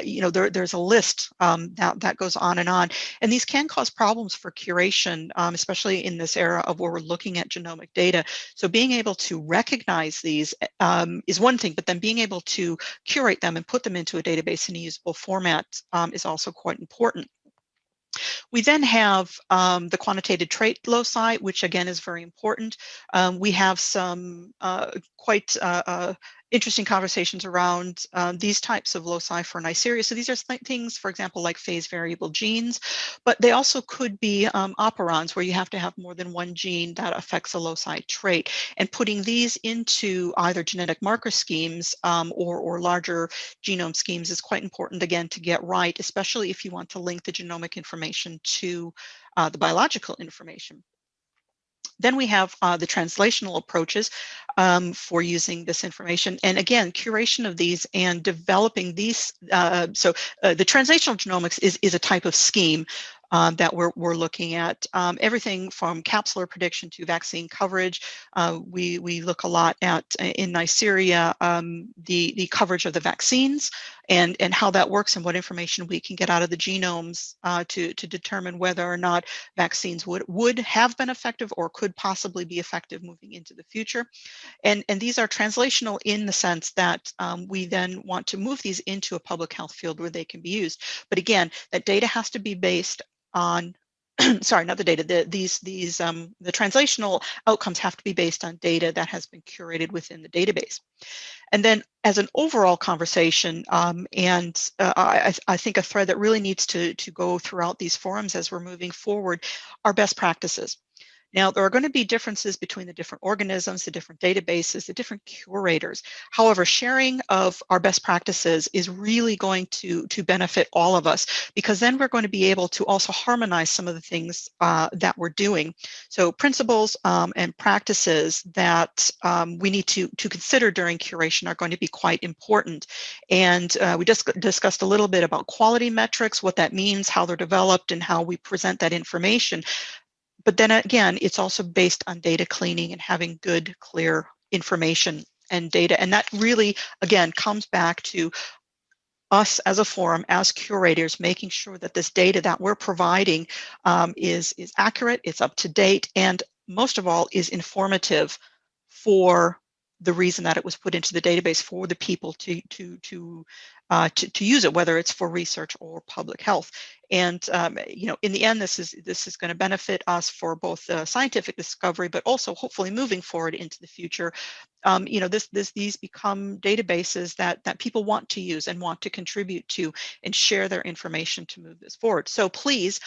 [SPEAKER 3] You know, there's a list that goes on. And these can cause problems for curation, especially in this era of where we're looking at genomic data. So being able to recognize these is one thing, but then being able to curate them and put them into a database in a usable format is also quite important. We then have the quantitative trait loci, which again is very important. We have some quite interesting conversations around these types of loci for Neisseria. So these are things, for example, like phase variable genes, but they also could be operons where you have to have more than one gene that affects a loci trait. And putting these into either genetic marker schemes or larger genome schemes is quite important, again, to get right, especially if you want to link the genomic information to the biological information. Then we have the translational approaches for using this information. And again, curation of these and developing these. The translational genomics is a type of scheme that we're looking at. Everything from capsular prediction to vaccine coverage. We look a lot at, in Neisseria, the coverage of the vaccines and how that works and what information we can get out of the genomes to determine whether or not vaccines would have been effective or could possibly be effective moving into the future. And these are translational in the sense that we then want to move these into a public health field where they can be used. But again, that data has to be based on, sorry, not the data, the translational outcomes have to be based on data that has been curated within the database. And then as an overall conversation, I think a thread that really needs to go throughout these forums as we're moving forward are best practices. Now, there are going to be differences between the different organisms, the different databases, the different curators. However, sharing of our best practices is really going to benefit all of us, because then we're going to be able to also harmonize some of the things that we're doing. So principles and practices that we need to consider during curation are going to be quite important. And we just discussed a little bit about quality metrics, what that means, how they're developed, and how we present that information. But then again, it's also based on data cleaning and having good, clear information and data. And that really, again, comes back to us as a forum, as curators, making sure that this data that we're providing is accurate, it's up to date, and most of all, is informative for the reason that it was put into the database for the people to use it, whether it's for research or public health. And you know, in the end, this is going to benefit us for both scientific discovery, but also hopefully moving forward into the future. You know, these become databases that people want to use and want to contribute to and share their information to move this forward. So please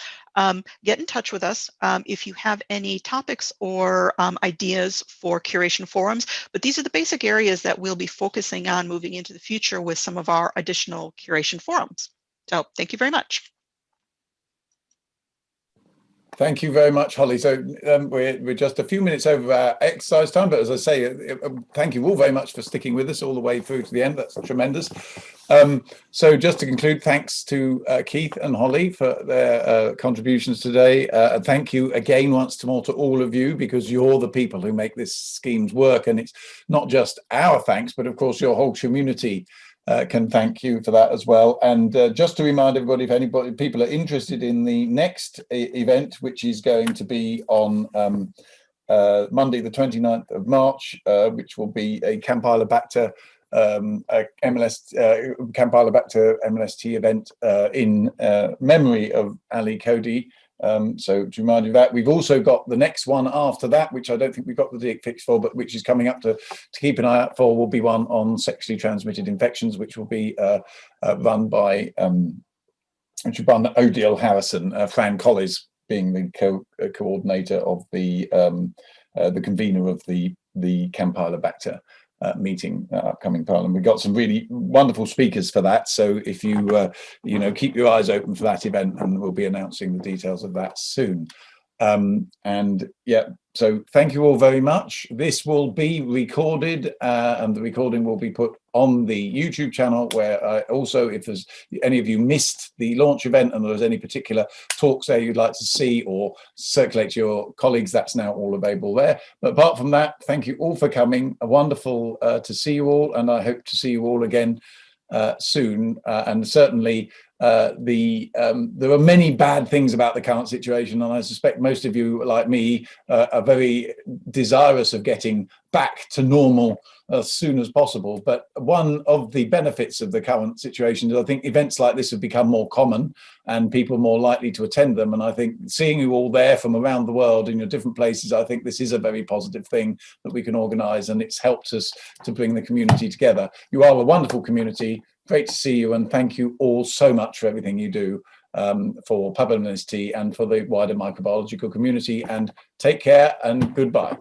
[SPEAKER 3] get in touch with us if you have any topics or ideas for curation forums. But these are the basic areas that we'll be focusing on moving into the future with some of our additional curation forums. So thank you very much.
[SPEAKER 1] Thank you very much, Holly. So we're just a few minutes over our exercise time, but as I say, thank you all very much for sticking with us all the way through to the end. That's tremendous. So just to conclude, thanks to Keith and Holly for their contributions today. Thank you again once more to all of you, because you're the people who make this schemes work, and it's not just our thanks, but of course your whole community can thank you for that as well. And just to remind everybody, if people are interested in the next event, which is going to be on Monday the 29th of March, which will be a Campylobacter Campylobacter MLST event in memory of Ali Cody. So to remind you of that, we've also got the next one after that, which I don't think we've got the date fixed for, but which is coming up to keep an eye out for, will be one on sexually transmitted infections, which will be run by Odile Harrison, Fran Collis being the coordinator of the convener of the Campylobacter meeting, upcoming Parliament. We've got some really wonderful speakers for that, so if you you know, keep your eyes open for that event, and we'll be announcing the details of that soon. And yeah, so thank you all very much. This will be recorded, and the recording will be put on the YouTube channel, where also, if there's any of you missed the launch event and there's any particular talks there you'd like to see or circulate to your colleagues, that's now all available there. But apart from that, thank you all for coming. Wonderful to see you all, and I hope to see you all again soon. And certainly there are many bad things about the current situation, and I suspect most of you, like me, are very desirous of getting back to normal as soon as possible. But one of the benefits of the current situation is I think events like this have become more common and people are more likely to attend them. And I think seeing you all there from around the world in your different places, I think this is a very positive thing that we can organise, and it's helped us to bring the community together. You are a wonderful community. Great to see you, and thank you all so much for everything you do for PubMLST and for the wider microbiological community. And take care and goodbye.